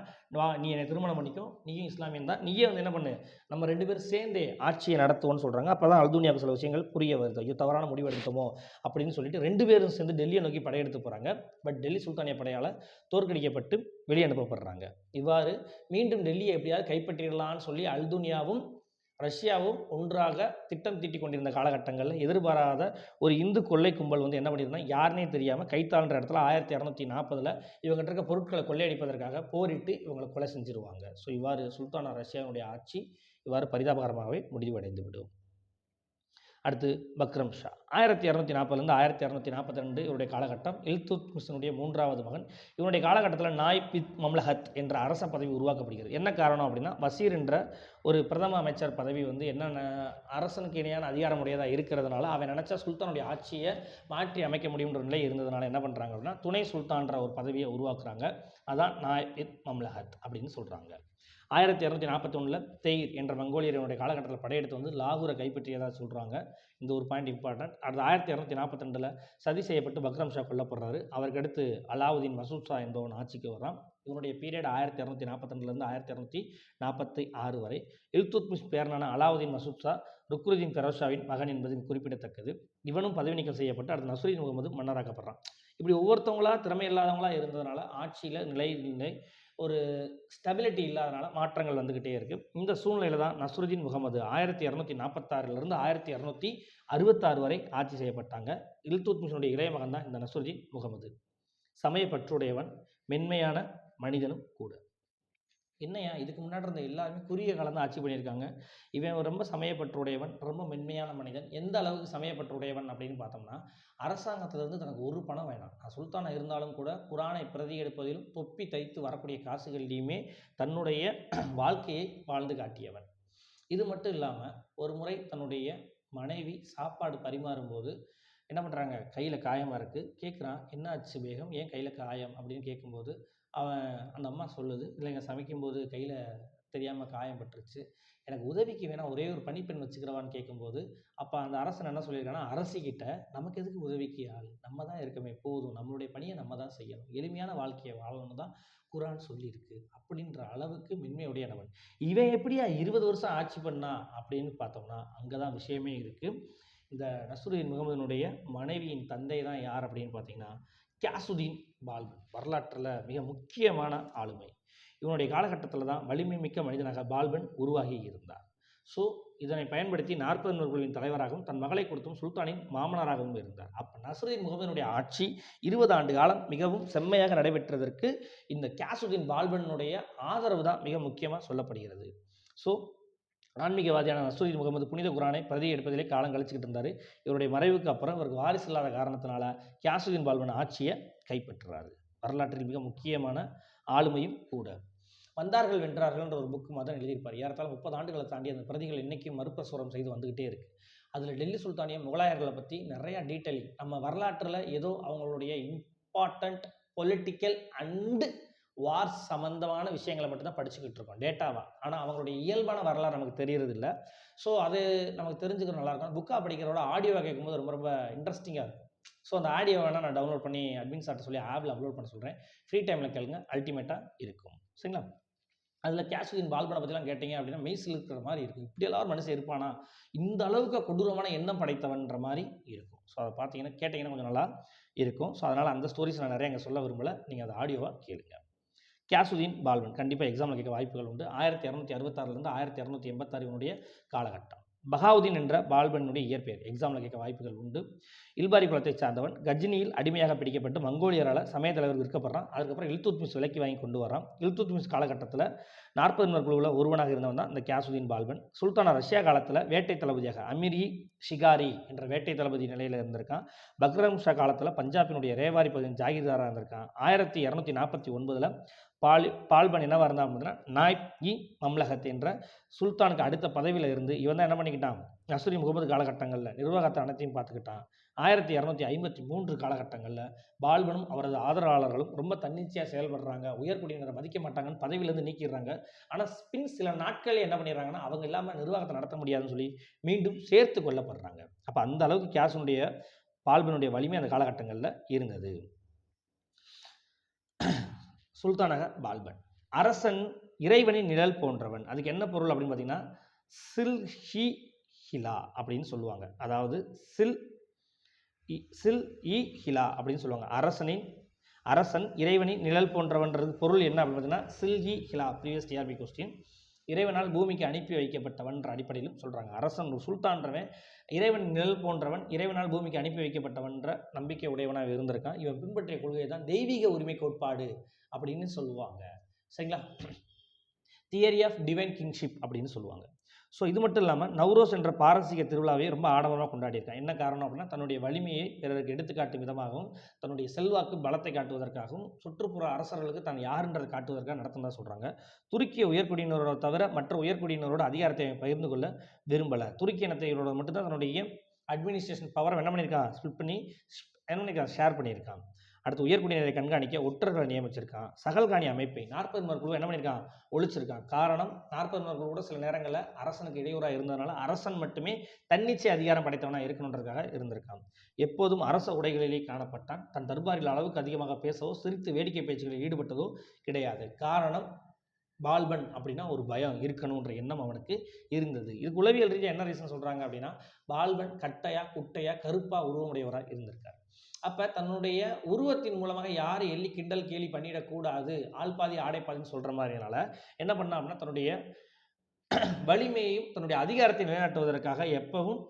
நீ என்னை திருமணம் பண்ணிக்கோ, நீயும் இஸ்லாமியன் தான், நீயே வந்து என்ன பண்ணு, நம்ம 2 பேரும் சேர்ந்தே ஆட்சியை நடத்துவோன்னு சொல்கிறாங்க. அப்போ தான் அல்துனியாவுக்கு சில விஷயங்கள் புரிய வருது. ஐயோ தவறான முடிவு எடுத்தோமோ அப்படின்னு சொல்லிட்டு 2 பேரும் சேர்ந்து டெல்லியை நோக்கி படையெடுத்து போகிறாங்க. பட் டெல்லி சுல்தானிய படையால் தோற்கடிக்கப்பட்டு வெளியே அனுப்பப்படுறாங்க. இவ்வாறு மீண்டும் டெல்லியை எப்படியாவது கைப்பற்றிடலான்னு சொல்லி அல்துனியாவும் ரஷ்யாவும் ஒன்றாக திட்டம் தீட்டி கொண்டிருந்த காலகட்டங்களில் எதிர்பாராத ஒரு இந்து கொள்ளை கும்பல் வந்து என்ன பண்ணியிருந்தா யாருனே தெரியாமல் கைத்தாள்ன்ற இடத்துல 1240 இவங்ககிட்ட இருக்க பொருட்களை கொள்ளையடிப்பதற்காக போரிட்டு இவங்களை கொலை செஞ்சிருவாங்க. ஸோ இவ்வாறு சுல்தானா ரஷ்யாவுடைய ஆட்சி இவ்வாறு பரிதாபகரமாகவே முடிவடைந்து விடும். அடுத்து பக்ரம் ஷா 1240 1242 இவருடைய காலகட்டம். இல்துத்மிஷனுடைய 3வது மகன். இவனுடைய காலகட்டத்தில் நாய்பித் மம்லஹத் என்ற அரச பதவி உருவாக்கப்படுகிறது. என்ன காரணம் அப்படின்னா வசீர் என்ற ஒரு பிரதம அமைச்சர் பதவி வந்து என்னென்ன அரசனுக்கு இணையான அதிகாரமுடையதாக இருக்கிறதுனால அவன் நினச்சா சுல்தானுடைய ஆட்சியை மாற்றி அமைக்க முடியுன்ற நிலை இருந்ததுனால என்ன பண்ணுறாங்க அப்படின்னா துணை சுல்தான்ற ஒரு பதவியை உருவாக்குறாங்க. அதான் நாய்பித் மம்லஹத் அப்படின்னு சொல்கிறாங்க. 1241 தெய்ர் என்ற மங்கோலியருடைய காலகட்டத்தில் படையெடுத்து வந்து லாகூரை கைப்பற்றியதாக சொல்கிறாங்க. இந்த ஒரு பாயிண்ட் இம்பார்ட்டன்ட். அடுத்து 1242 சதி செய்யப்பட்டு பக்ரம் ஷா கொல்லப்படுறாரு. அவருக்கு அடுத்து அலாவுதீன் மசூத் ஷா என்பவன் ஆட்சிக்கு வர்றான். இவனுடைய பீரியட் 1242 1246 வரை. இல்துத்மிஷ் பேரனான அலாவுதீன் மசூத் ஷா ருக்னுதீன் ஃபெரோஸ் ஷாவின் மகன் என்பது குறிப்பிடத்தக்கது. இவனும் பதவி நீக்கம் செய்யப்பட்டு அடுத்து நஸ்ருதீன் முகமது மன்னராக்கப்படுறான். இப்படி ஒவ்வொருத்தவங்களா திறமை இல்லாதவங்களா இருந்ததுனால ஆட்சியில் நிலை ஒரு ஸ்டெபிலிட்டி இல்லாதனால மாற்றங்கள் வந்துக்கிட்டே இருக்குது. இந்த சூழ்நிலையில் தான் நஸ்ருதீன் முகமது 1246 1266 வரை ஆட்சி செய்யப்பட்டாங்க. இல்துத்மிஷனுடைய இளைய மகன் தான் இந்த நஸ்ருதீன் முகமது. சமயப்பற்றுடையவன், மென்மையான மனிதனும் கூட. என்னையா இதுக்கு முன்னாடி இருந்த எல்லாருமே குறுகிய காலம் தான் ஆட்சி பண்ணியிருக்காங்க. இவன் ரொம்ப சமயப்பற்றுடையவன், ரொம்ப மென்மையான மனிதன். எந்த அளவுக்கு சமயப்பற்றுடையவன் அப்படின்னு பார்த்தோம்னா அரசாங்கத்திலிருந்து தனக்கு ஒரு பணம் வேணாம். சுல்தானா இருந்தாலும் கூட குரானை பிரதி எடுப்பதிலும் தொப்பி தைத்து வரக்கூடிய காசுகள்லையுமே தன்னுடைய வாழ்க்கையை வாழ்ந்து காட்டியவன். இது மட்டும் இல்லாமல் ஒரு முறை தன்னுடைய மனைவி சாப்பாடு பரிமாறும்போது என்ன பண்ணுறாங்க, கையில் காயமாக இருக்குது. கேட்குறான், என்ன ஆச்சு பேகம், ஏன் கையில் காயம் அப்படின்னு கேட்கும்போது அந்த அம்மா சொல்லுது, இல்லைங்க சமைக்கும்போது கையில் தெரியாமல் காயம் பட்டுருச்சு, எனக்கு உதவிக்கு வேணா ஒரே ஒரு பணிப்பெண் வச்சுக்கிறவான்னு கேட்கும்போது, அப்போ அந்த அரசன் என்ன சொல்லியிருக்காங்கன்னா, அரசிக்கிட்ட நமக்கு எதுக்கு உதவிக்கு ஆள், நம்ம தான் இருக்கமே போதும், நம்மளுடைய பணியை நம்ம தான் செய்யணும், எளிமையான வாழ்க்கையை வாழணும் தான் குரான் சொல்லியிருக்கு அப்படின்ற அளவுக்கு மென்மையுடையவன். இவன் எப்படியா 20 வருஷம் ஆட்சி பண்ணா அப்படின்னு பார்த்தோம்னா, அங்கே தான் விஷயமே இருக்குது. இந்த நஸ்ருதீன் முகமதுனுடைய மனைவியின் தந்தை தான் யார் அப்படின்னு பார்த்தீங்கன்னா, கியாசுதீன் பால்பன். வரலாற்றில் மிக முக்கியமான ஆளுமை. இவனுடைய காலகட்டத்தில் தான் வலிமை மிக்க மனிதனாக பால்பன் உருவாகி இருந்தார். ஸோ இதனை பயன்படுத்தி 40 குழுவின் தலைவராகவும் தன் மகளை கொடுத்தும் சுல்தானின் மாமனாராகவும் இருந்தார். அப்போ நஸ்ருதீன் முகமதுனுடைய ஆட்சி 20 ஆண்டு காலம் மிகவும் செம்மையாக நடைபெற்றதற்கு இந்த கியாசுதீன் பால்பனுடைய ஆதரவு தான் மிக முக்கியமாக சொல்லப்படுகிறது. ஸோ ஆன்மீகவாதியான நஸ்ருதீன் முகமது புனித குரானை பிரதி எடுப்பதிலே காலம் கழிச்சுக்கிட்டு இருந்தார். இவருடைய மறைவுக்கு அப்புறம் இவருக்கு வாரிசு இல்லாத காரணத்தினால கியாசுதீன் பால்பன் ஆட்சியை கைப்பற்றுறாரு. வரலாற்றில் மிக முக்கியமான ஆளுமையும் கூட. வந்தார்கள் வென்றார்கள்ன்ற ஒரு புக்கு மாதிரி எழுதியிருப்பார். ஏறத்தாழ 30 ஆண்டுகளை தாண்டி அந்த பிரதிகள் இன்றைக்கும் மறுபிரசுரம் செய்து வந்துக்கிட்டே இருக்குது. அதில் டெல்லி சுல்தானியம் முகலாயர்களை பற்றி நிறையா டீட்டெயிலிங் நம்ம வரலாற்றில் ஏதோ அவங்களுடைய இம்பார்ட்டண்ட் பொலிட்டிக்கல் அண்டு வார் சம்மந்தமான விஷயங்களை மட்டும்தான் படிச்சுக்கிட்டு இருக்கோம் டேட்டாவாக. ஆனால் அவங்களுடைய இயல்பான வரலாறு நமக்கு தெரியறது இல்லை. ஸோ அது நமக்கு தெரிஞ்சுக்கிறது நல்லாயிருக்கும். புக்காக படிக்கிறோட ஆடியோவாக கேட்கும்போது ரொம்ப ரொம்ப இன்ட்ரெஸ்டிங்காக இருக்கும். ஸோ அந்த ஆடியோ வேணால் நான் டவுன்லோட் பண்ணி அட்மின் சார்ட்ட சொல்லி ஆப்பில் அப்லோட் பண்ண சொல்கிறேன். ஃப்ரீ டைமில் கேளுங்க, அல்டிமேட்டாக இருக்கும். சரிங்களா? அதில் கியாசுதீன் பால்பனை பற்றிலாம் கேட்டிங்க அப்படின்னா மெய்சில் இருக்கிற மாதிரி இருக்கும். இப்படியெல்லாம் ஒரு மனுஷன் இருப்பானா, இந்த அளவுக்கு கொடூரமான எண்ணம் படைத்தவன்ற மாதிரி இருக்கும். ஸோ அதை பார்த்தீங்கன்னா கேட்டிங்கன்னா கொஞ்சம் நல்லா இருக்கும். ஸோ அதனால் அந்த ஸ்டோரிஸ் நான் நிறைய இங்கே சொல்ல விரும்பலை. நீங்கள் அதை ஆடியோவாக கேளுங்க. கியாசுதீன் பால்பன் கண்டிப்பாக எக்ஸாமில் கேட்க வாய்ப்புகள் உண்டு. 1266 1286 இவனுடைய காலகட்டம். பகாவுதீன் என்ற பால்பனுடைய இயற்பெயர் எக்ஸாமில் கேட்க வாய்ப்புகள் உண்டு. இல்பாரி குலத்தை சார்ந்தவன். கஜினியில் அடிமையாக பிடிக்கப்பட்டு மங்கோலியரால் சமய தலைவர் விற்கப்படுறான். அதுக்கப்புறம் இல்துத்மிஸ் விலைக்கு வாங்கி கொண்டு வரான். இல்துத்மிஸ் காலகட்டத்தில் 40 குழுவில் ஒருவனாக இருந்தவன் தான் இந்த கியாசுதீன் பால்பன். சுல்தானா ரஷ்யா காலத்தில் வேட்டை தளபதியாக அமீரி ஷிகாரி என்ற வேட்டை தளபதி நிலையில் இருந்திருக்கான். பக்ரம் ஷா காலத்தில் பஞ்சாபினுடைய ரேவாரி பகுதியின் ஜாகிர்தாராக இருந்திருக்கான். 1249 பால்பன் என்னவாக இருந்தான் அப்படின்னா, நாய்ப் இ மம்லகத் என்ற சுல்தானுக்கு அடுத்த பதவியில் இருந்து இவன் தான் என்ன பண்ணிக்கிட்டான், நஸ்ருதீன் முகமது காலகட்டங்களில் நிர்வாகத்தை அனைத்தையும் பார்த்துக்கிட்டான். 1253 காலகட்டங்களில் பால்பனும் அவரது ஆதரவாளர்களும் ரொம்ப தன்னிச்சையாக செயல்படுறாங்க, உயர்குடியினரை மதிக்க மாட்டாங்கன்னு பதவியிலேருந்து நீக்கிடுறாங்க. ஆனால் பின் சில நாட்களே என்ன பண்ணிடுறாங்கன்னா, அவங்க இல்லாமல் நிர்வாகத்தை நடத்த முடியாதுன்னு சொல்லி மீண்டும் சேர்த்து கொள்ளப்படுறாங்க. அப்போ அந்த அளவுக்கு கியாசுனுடைய பால்பனுடைய வலிமை அந்த காலகட்டங்களில் இருந்தது. சுல்தானக பால்பன் அரசன் இறைவனின் நிழல் போன்றவன். அதுக்கு என்ன பொருள் அப்படின்னு பார்த்தீங்கன்னா, சில் ஹி ஹிலா அப்படின்னு சொல்லுவாங்க. அதாவது சில் இ ஹிலா அப்படின்னு சொல்லுவாங்க. அரசன் இறைவனின் நிழல் போன்றவன்றது பொருள் என்ன அப்படின்னு பார்த்தீங்கன்னா, சில் ஹி ஹிலா. Previous TRB question. இறைவனால் பூமிக்கு அனுப்பி வைக்கப்பட்டவன்ற அடிப்படையிலும் சொல்கிறாங்க. அரசன் சுல்தான்றவன் இறைவன் நிழல் போன்றவன், இறைவனால் பூமிக்கு அனுப்பி வைக்கப்பட்டவன்ற நம்பிக்கை உடையவனாக இருந்திருக்கான். இவன் பின்பற்றிய கொள்கை தான் தெய்வீக உரிமை கோட்பாடு அப்படின்னு சொல்லுவாங்க. சரிங்களா? தியரி ஆஃப் டிவைன் கிங்ஷிப் அப்படின்னு சொல்லுவாங்க. ஸோ இது மட்டும் இல்லாமல் நவ்ரோஸ் என்ற பாரசீக திருவிழாவை ரொம்ப ஆடம்பரமாக கொண்டாடியிருக்கான். என்ன காரணம் அப்படின்னா, தன்னுடைய வலிமையை பிறருக்கு எடுத்துக்காட்டும் விதமாகவும், தன்னுடைய செல்வாக்கு பலத்தை காட்டுவதற்காகவும், சுற்றுப்புற அரசர்களுக்கு தான் யாருன்றதை காட்டுவதற்காக நடத்துனதா சொல்கிறாங்க. துருக்கிய உயர்குடியினரோட தவிர மற்ற உயர்குடியினரோட அதிகாரத்தை பகிர்ந்து கொள்ள விரும்பலை. துருக்கி இனத்தையோட மட்டும்தான் தன்னுடைய அட்மினிஸ்ட்ரேஷன் பவரை என்ன பண்ணியிருக்கான், ஸ்பிளிட் பண்ணி என்ன பண்ணியிருக்கான், ஷேர் பண்ணியிருக்கான். அடுத்து உயர்குடியினரை கண்காணிக்க ஒற்றர்களை நியமிச்சிருக்கான். சகல்காணி அமைப்பை 40 குழு என்ன பண்ணியிருக்கான், ஒழிச்சிருக்கான். காரணம் 40 குழு கூட சில நேரங்களில் அரசனுக்கு இடையூறாக இருந்ததுனால அரசன் மட்டுமே தன்னிச்சை அதிகாரம் படைத்தவனாக இருக்கணுன்றதுக்காக இருந்திருக்கான். எப்போதும் அரச உடைகளிலே காணப்பட்டான். தன் தர்பாரில் அளவுக்கு அதிகமாக பேசவோ சிரித்து வேடிக்கை பேச்சுகளில் ஈடுபட்டதோ கிடையாது. காரணம், பால்பன் அப்படின்னா ஒரு பயம் இருக்கணுன்ற எண்ணம் அவனுக்கு இருந்தது. இதுக்கு உளவியல் ரீதியாக என்ன ரீசன் சொல்கிறாங்க அப்படின்னா, பால்பன் கட்டையா குட்டையா கருப்பாக உருவமுடையவராக இருந்திருக்கார். அப்போ தன்னுடைய உருவத்தின் மூலமாக யார் எள்ளி கிண்டல் கேலி பண்ணிடக்கூடாது, ஆள் பாதி ஆடை பாதின்னு சொல்கிற மாதிரினால என்ன பண்ணா அப்படின்னா, தன்னுடைய வலிமையையும் தன்னுடைய அதிகாரத்தை நிலைநாட்டுவதற்காக எப்பவும்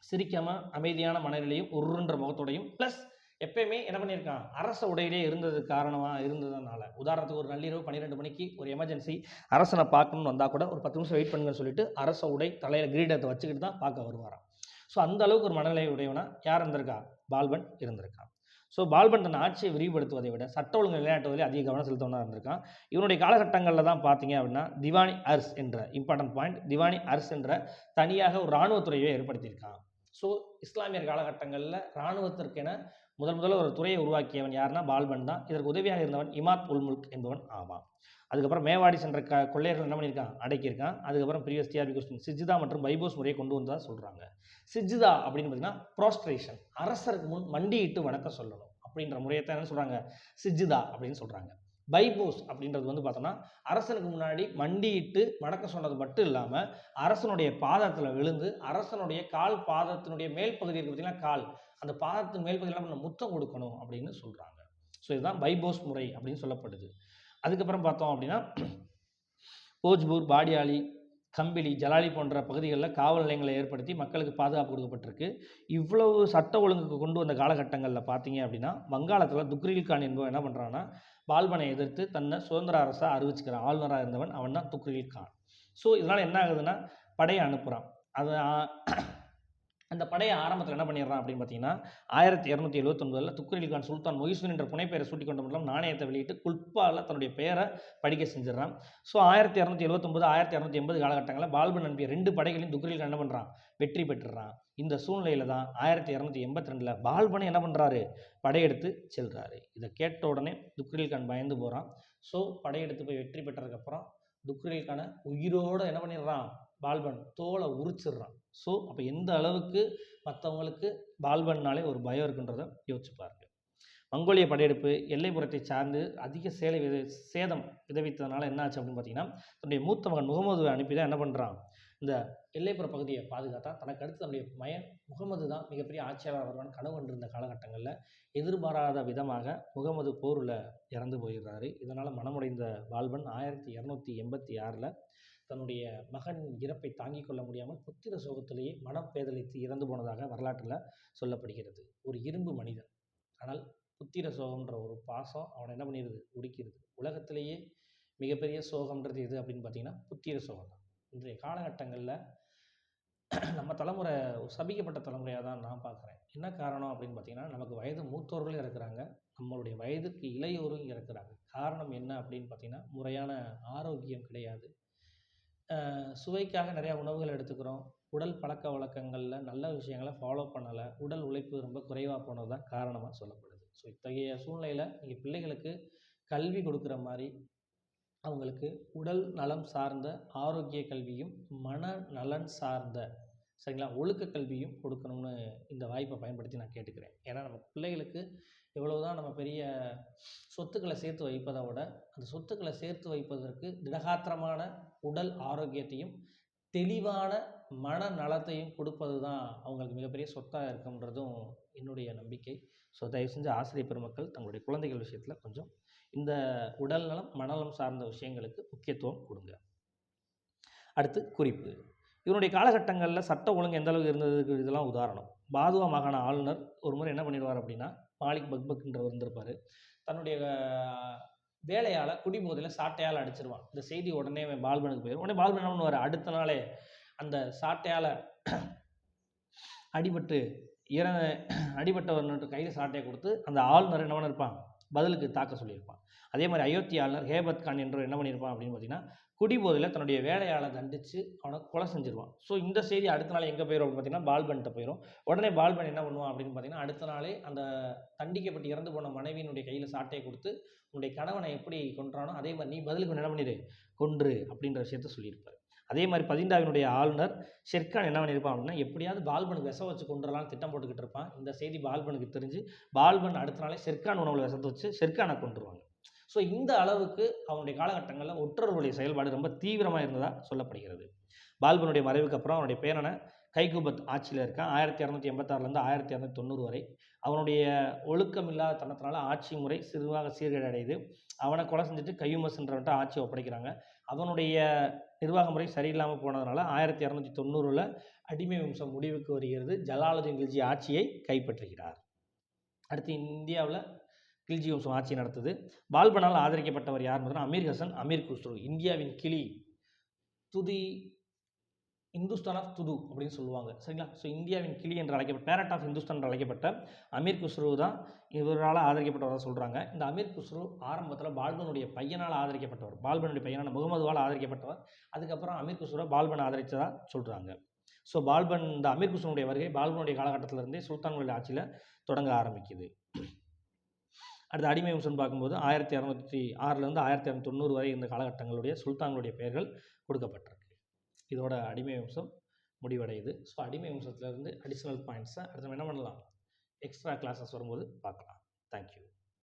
சிரிக்காமல் அமைதியான மனநிலையும் உருன்ற முகத்தோடையும் ப்ளஸ் எப்பயுமே என்ன பண்ணியிருக்கான், அரச உடையிலே இருந்தது காரணமாக இருந்ததுனால. உதாரணத்துக்கு ஒரு நள்ளிரவு 12 மணிக்கு ஒரு எமர்ஜென்சி அரசனை பார்க்கணும்னு வந்தால் கூட ஒரு 10 நிமிஷம் வெயிட் பண்ணுங்கன்னு சொல்லிட்டு அரச உடை தலையில் கிரீடத்தை வச்சுக்கிட்டு தான் பார்க்க வருவாராம். ஸோ அந்த அளவுக்கு ஒரு மனநிலை உடையவனா யார் இருந்திருக்கா, பால்பன் இருந்திருக்கான். ஸோ பால்பன் தன் ஆட்சியை விரிவுபடுத்துவதை விட சட்ட ஒழுங்கு நிலைநாட்டுவதில் அதிக கவனம் செலுத்தவனாக இருந்திருக்கான். இவனுடைய காலகட்டங்களில் தான் பார்த்தீங்க அப்படின்னா, திவானி அர்ஸ் என்ற இம்பார்ட்டன்ட் பாயிண்ட், திவானி அர்ஸ் என்ற தனியாக ஒரு இராணுவத்துறையை ஏற்படுத்தியிருக்கான். ஸோ இஸ்லாமியர் காலகட்டங்களில் இராணுவத்திற்கென முதல்ல ஒரு துறையை உருவாக்கியவன் யாருன்னா பால்பன் தான். இதற்கு உதவியாக இருந்தவன் இமாத் உல் முல்க் என்பவன் ஆவான். அதுக்கப்புறம் மேவாடி சென்ற கொள்ளையர்கள் என்ன பண்ணியிருக்கான், அடக்கியிருக்கான். அதுக்கப்புறம் ப்ரீவியஸ் டிஆர்பி கொஸ்டின் சிஜ்தா மற்றும் பைபோஸ் முறையை கொண்டு வந்ததா சொல்கிறாங்க. சிஜ்தா அப்படின்னு பார்த்தீங்கன்னா ப்ரோஸ்ட்ரேஷன், அரசருக்கு முன் மண்டியிட்டு வணக்கம் சொல்லணும் அப்படின்ற முறையை தான் என்ன சொல்கிறாங்க, சிஜ்தா அப்படின்னு சொல்கிறாங்க. பைபோஸ் அப்படின்றது வந்து பார்த்தோம்னா அரசனுக்கு முன்னாடி மண்டியிட்டு வணக்கம் சொன்னது மட்டும் இல்லாமல் அரசனுடைய பாதத்தில் விழுந்து அரசனுடைய கால் பாதத்தினுடைய மேல் பகுதி இருக்கு பார்த்தீங்கன்னா, கால் அந்த பாதத்தின் மேல் பகுதியில் நம்ம முத்தம் கொடுக்கணும் அப்படின்னு சொல்கிறாங்க. ஸோ இதுதான் பைபோஸ் முறை அப்படின்னு சொல்லப்படுது. அதுக்கப்புறம் பார்த்தோம் அப்படின்னா போஜ்பூர், பாடியாலி, கம்பிலி, ஜலாலி போன்ற பகுதிகளில் காவல் நிலையங்களை ஏற்படுத்தி மக்களுக்கு பாதுகாப்பு கொடுக்கப்பட்டிருக்கு. இவ்வளவு சட்ட ஒழுங்குக்கு கொண்டு வந்த காலகட்டங்களில் பார்த்தீங்க அப்படின்னா வங்காளத்தில் துக்ரில் கான் என்பவன் என்ன பண்ணுறான்னா பால்பனை எதிர்த்து தன்னை சுதந்திர அரசாக அறிவிச்சுக்கிறான். ஆளுநராக இருந்தவன் அவன் தான் துக்ரில் கான். ஸோ இதனால் என்ன ஆகுதுன்னா படையை அனுப்புகிறான். அது அந்த படையை ஆரம்பத்தில் என்ன பண்ணிடுறான் அப்படின்னு பார்த்தீங்கன்னா 1279 துக்ரில் கான் சுல்தான் மொய்சுன் என்ற புனைப்பெயரை சூட்டி கொண்ட மட்டும் நாணயத்தை வெளியிட்டு குல்பாவில் தன்னுடைய பெயரை படிக்க செஞ்சிடறான். ஸோ 1279 1280 காலகட்டங்களில் பால்பன் அனுப்பிய 2 படைகளையும் துக்ரில் கான் என்ன பண்ணுறான், வெற்றி பெற்றுறான். இந்த சூழ்நிலையில் தான் 1282 பால்பனை என்ன பண்ணுறாரு, படையெடுத்து செல்கிறாரு. இதை கேட்ட உடனே துக்ரில் கான் பயந்து போகிறான். ஸோ படையெடுத்து போய் வெற்றி பெற்றதுக்கப்புறம் துக்ரில் கானை உயிரோடு என்ன பண்ணிடுறான், பால்பன் தோலை உரிச்சிடுறான். ஸோ அப்போ எந்த அளவுக்கு மற்றவங்களுக்கு பால்பன்னாலே ஒரு பயம் இருக்குன்றதை யோசிச்சு பாருங்க. மங்கோலிய படையெடுப்பு எல்லைப்புறத்தை சார்ந்து அதிக சேதம் விளைவித்ததுனால என்ன ஆச்சு அப்படின்னு பார்த்தீங்கன்னா தன்னுடைய மூத்த மகன் முகமதுவை அனுப்பி தான் என்ன பண்ணுறான், இந்த எல்லைப்புற பகுதியை பாதுகாத்தான். தனக்கு அடுத்து தன்னுடைய மகன் முகமது தான் மிகப்பெரிய ஆட்சியாளர் வருவான் கனவு கண்டிருந்த காலகட்டங்களில் எதிர்பாராத விதமாக முகமது போரில் இறந்து போயிடுறாரு. இதனால் மனமுடைந்த பால்பன் 1286 தன்னுடைய மகன் இறப்பை தாங்கிக் கொள்ள முடியாமல் புத்திர சோகத்திலேயே மனம் பேதலித்து இறந்து போனதாக வரலாற்றில் சொல்லப்படுகிறது. ஒரு இரும்பு மனிதன், ஆனால் புத்திர சோகம்ன்ற ஒரு பாசம் அவனை என்ன பண்ணிடுது, உடிக்கிறது. உலகத்திலேயே மிகப்பெரிய சோகம்ன்றது எது அப்படின்னு பார்த்தீங்கன்னா புத்திர சோகம் தான். இன்றைய காலகட்டங்களில் நம்ம தலைமுறை சபிக்கப்பட்ட தலைமுறையாக தான் நான் பார்க்குறேன். என்ன காரணம் அப்படின்னு பார்த்தீங்கன்னா நமக்கு வயது மூத்தோர்களும் இருக்கிறாங்க, நம்மளுடைய வயதுக்கு இளையோரும் இருக்கிறாங்க. காரணம் என்ன அப்படின்னு பார்த்தீங்கன்னா முறையான ஆரோக்கியம் கிடையாது. சுவைக்காக நிறையா உணவுகள் எடுத்துக்கிறோம். உடல் பழக்க வழக்கங்களில் நல்ல விஷயங்களை ஃபாலோ பண்ணலை. உடல் உழைப்பு ரொம்ப குறைவாக போனது தான் காரணமாக சொல்லப்படுது. ஸோ இத்தகைய சூழ்நிலையில் நீங்கள் பிள்ளைகளுக்கு கல்வி கொடுக்குற மாதிரி அவங்களுக்கு உடல் நலம் சார்ந்த ஆரோக்கிய கல்வியும் மன நலன் சார்ந்த சரிங்களா ஒழுக்க கல்வியும் கொடுக்கணும்னு இந்த வாய்ப்பை பயன்படுத்தி நான் கேட்டுக்கிறேன். ஏன்னா நம்ம பிள்ளைகளுக்கு எவ்வளவுதான் நம்ம பெரிய சொத்துக்களை சேர்த்து வைப்பதை விட அந்த சொத்துக்களை சேர்த்து வைப்பதற்கு திடகாத்திரமான உடல் ஆரோக்கியத்தையும் தெளிவான மன நலத்தையும் கொடுப்பது தான் அவங்களுக்கு மிகப்பெரிய சொத்தாக இருக்கும்ன்றதும் என்னுடைய நம்பிக்கை. ஸோ தயவு செஞ்சு ஆசிரியர் பெருமக்கள் தங்களுடைய குழந்தைகள் விஷயத்தில் கொஞ்சம் இந்த உடல் நலம் மனநலம் சார்ந்த விஷயங்களுக்கு முக்கியத்துவம் கொடுங்க. அடுத்து குறிப்பு. இவனுடைய காலகட்டங்களில் சட்ட ஒழுங்கு எந்த அளவுக்கு இருந்ததுக்கு இதெல்லாம் உதாரணம். பாதுவா மாகாண ஆளுநர் ஒரு முறை என்ன பண்ணிடுவார் அப்படின்னா மாலிக் பக்பக்ன்றவர் இருந்திருப்பார். தன்னுடைய வேலையால் குடிபோதையில் சாட்டையால் அடிச்சிருவான். இந்த செய்தி உடனே பால்பனுக்கு போயிடும். உடனே பால்பன் என்ன பண்ணுவார், அடுத்த நாளே அந்த சாட்டையால் அடிபட்டவர்னு கையில் சாட்டையை கொடுத்து அந்த ஆளுநர் என்ன பண்ணியிருப்பான், பதிலுக்கு தாக்க சொல்லியிருப்பான். அதே மாதிரி அயோத்தி ஆளுநர் ஹேபத் கான் என்ற என்ன பண்ணியிருப்பான் அப்படின்னு பார்த்தீங்கன்னா குடிபோதையில் தன்னுடைய வேலையாளை தண்டித்து அவனை கொலை செஞ்சிருவான். ஸோ இந்த செய்தி அடுத்த நாள் எங்கே போயிடும் அப்படின்னு பார்த்தீங்கன்னா பால்பன்கிட்ட போயிடும். உடனே பால்பன் என்ன பண்ணுவான் அப்படின்னு பார்த்தீங்கன்னா அடுத்த நாளே அந்த தண்டிக்கப்பட்டு இறந்து போன மனைவியினுடைய கையில் சாட்டையை கொடுத்து உன்னுடைய கணவனை எப்படி கொன்றானோ அதே மாதிரி நீ பதிலுக்கு என்ன பண்ணிடு கொன்று அப்படின்ற விஷயத்த சொல்லியிருப்பார். அதே மாதிரி பதிண்டாவினுடைய ஆளுநர் ஷெர்கான் என்ன பண்ணியிருப்பான் அப்படின்னா எப்படியாவது பால்பனுக்கு விஷம் வச்சு கொண்டுறலாம் திட்டம் போட்டுக்கிட்டு இருப்பான். இந்த செய்தி பால்பனுக்கு தெரிஞ்சு பால்பன் அடுத்த நாளே ஷெர்கான் உணவில் விஷத்தை வச்சு ஷெர்கானை கொண்டுருவாங்க. ஸோ இந்த அளவுக்கு அவனுடைய காலகட்டங்களில் ஒற்றர்களுடைய செயல்பாடு ரொம்ப தீவிரமாக இருந்ததாக சொல்லப்படுகிறது. பால்பனுடைய மறைவுக்கு அப்புறம் அவனுடைய பேரனை கைகுபத் ஆட்சியில் இருக்கான். 1286 1290 வரை. அவனுடைய ஒழுக்கம் இல்லாத தனத்தினால ஆட்சி முறை சிறுவாக சீர்கேடடையுது. அவனை கொலை செஞ்சுட்டு கையுமஸ்ன்றவன்ட்ட ஆட்சியை ஒப்படைக்கிறாங்க. அவனுடைய நிர்வாக முறை சரியில்லாமல் போனதுனால 1290 அடிமை வம்சம் முடிவுக்கு வருகிறது. ஜலாலுதீன் கில்ஜி ஆட்சியை கைப்பற்றுகிறார். அடுத்து இந்தியாவில் கில்ஜி வம்சம் ஆட்சி நடத்துது. பால்பனால் ஆதரிக்கப்பட்டவர் யார் பார்த்தீங்கன்னா அமீர் ஹசன் அமீர் குஸ்ரு. இந்தியாவின் கிளி, துதி, இந்துஸ்தான் ஆஃப் துது அப்படின்னு சொல்லுவாங்க சரிங்களா. ஸோ இந்தியாவின் கிளி என்று அழைக்கப்பட்ட பேரட் ஆஃப் இந்துஸ்தான் என்று அழைக்கப்பட்ட அமீர் குஸ்ரு தான் இவரால் ஆதரிக்கப்பட்டவராக சொல்கிறாங்க. இந்த அமீர் குஸ்ரு ஆரம்பத்தில் பால்பனுடைய பையனால் ஆதரிக்கப்பட்டவர், பால்பனுடைய பையனான முகமதுவால் ஆதரிக்கப்பட்டவர். அதுக்கப்புறம் அமீர் குஸ்ருவை பால்பன் ஆதரித்ததாக சொல்கிறாங்க. ஸோ பால்பன் இந்த அமீர் குஸ்ருனுடைய வருகை பால்பனுடைய காலகட்டத்திலிருந்தே சுல்தான்களுடைய ஆட்சியில் தொடங்க ஆரம்பிக்குது. அடுத்து அடிமை வம்சம்னு பார்க்கும்போது 1206லேருந்து 1290 வரை இந்த காலகட்டங்களுடைய சுல்தான்களுடைய பெயர்கள் கொடுக்கப்பட்டிருக்கு. இதோட அடிமை வம்சம் முடிவடையுது. ஸோ அடிமை வம்சத்துலேருந்து அடிஷ்னல் பாயிண்ட்ஸை அடுத்து நம்ம என்ன பண்ணலாம், எக்ஸ்ட்ரா கிளாஸஸ் வரும்போது பார்க்கலாம். தேங்க்யூ.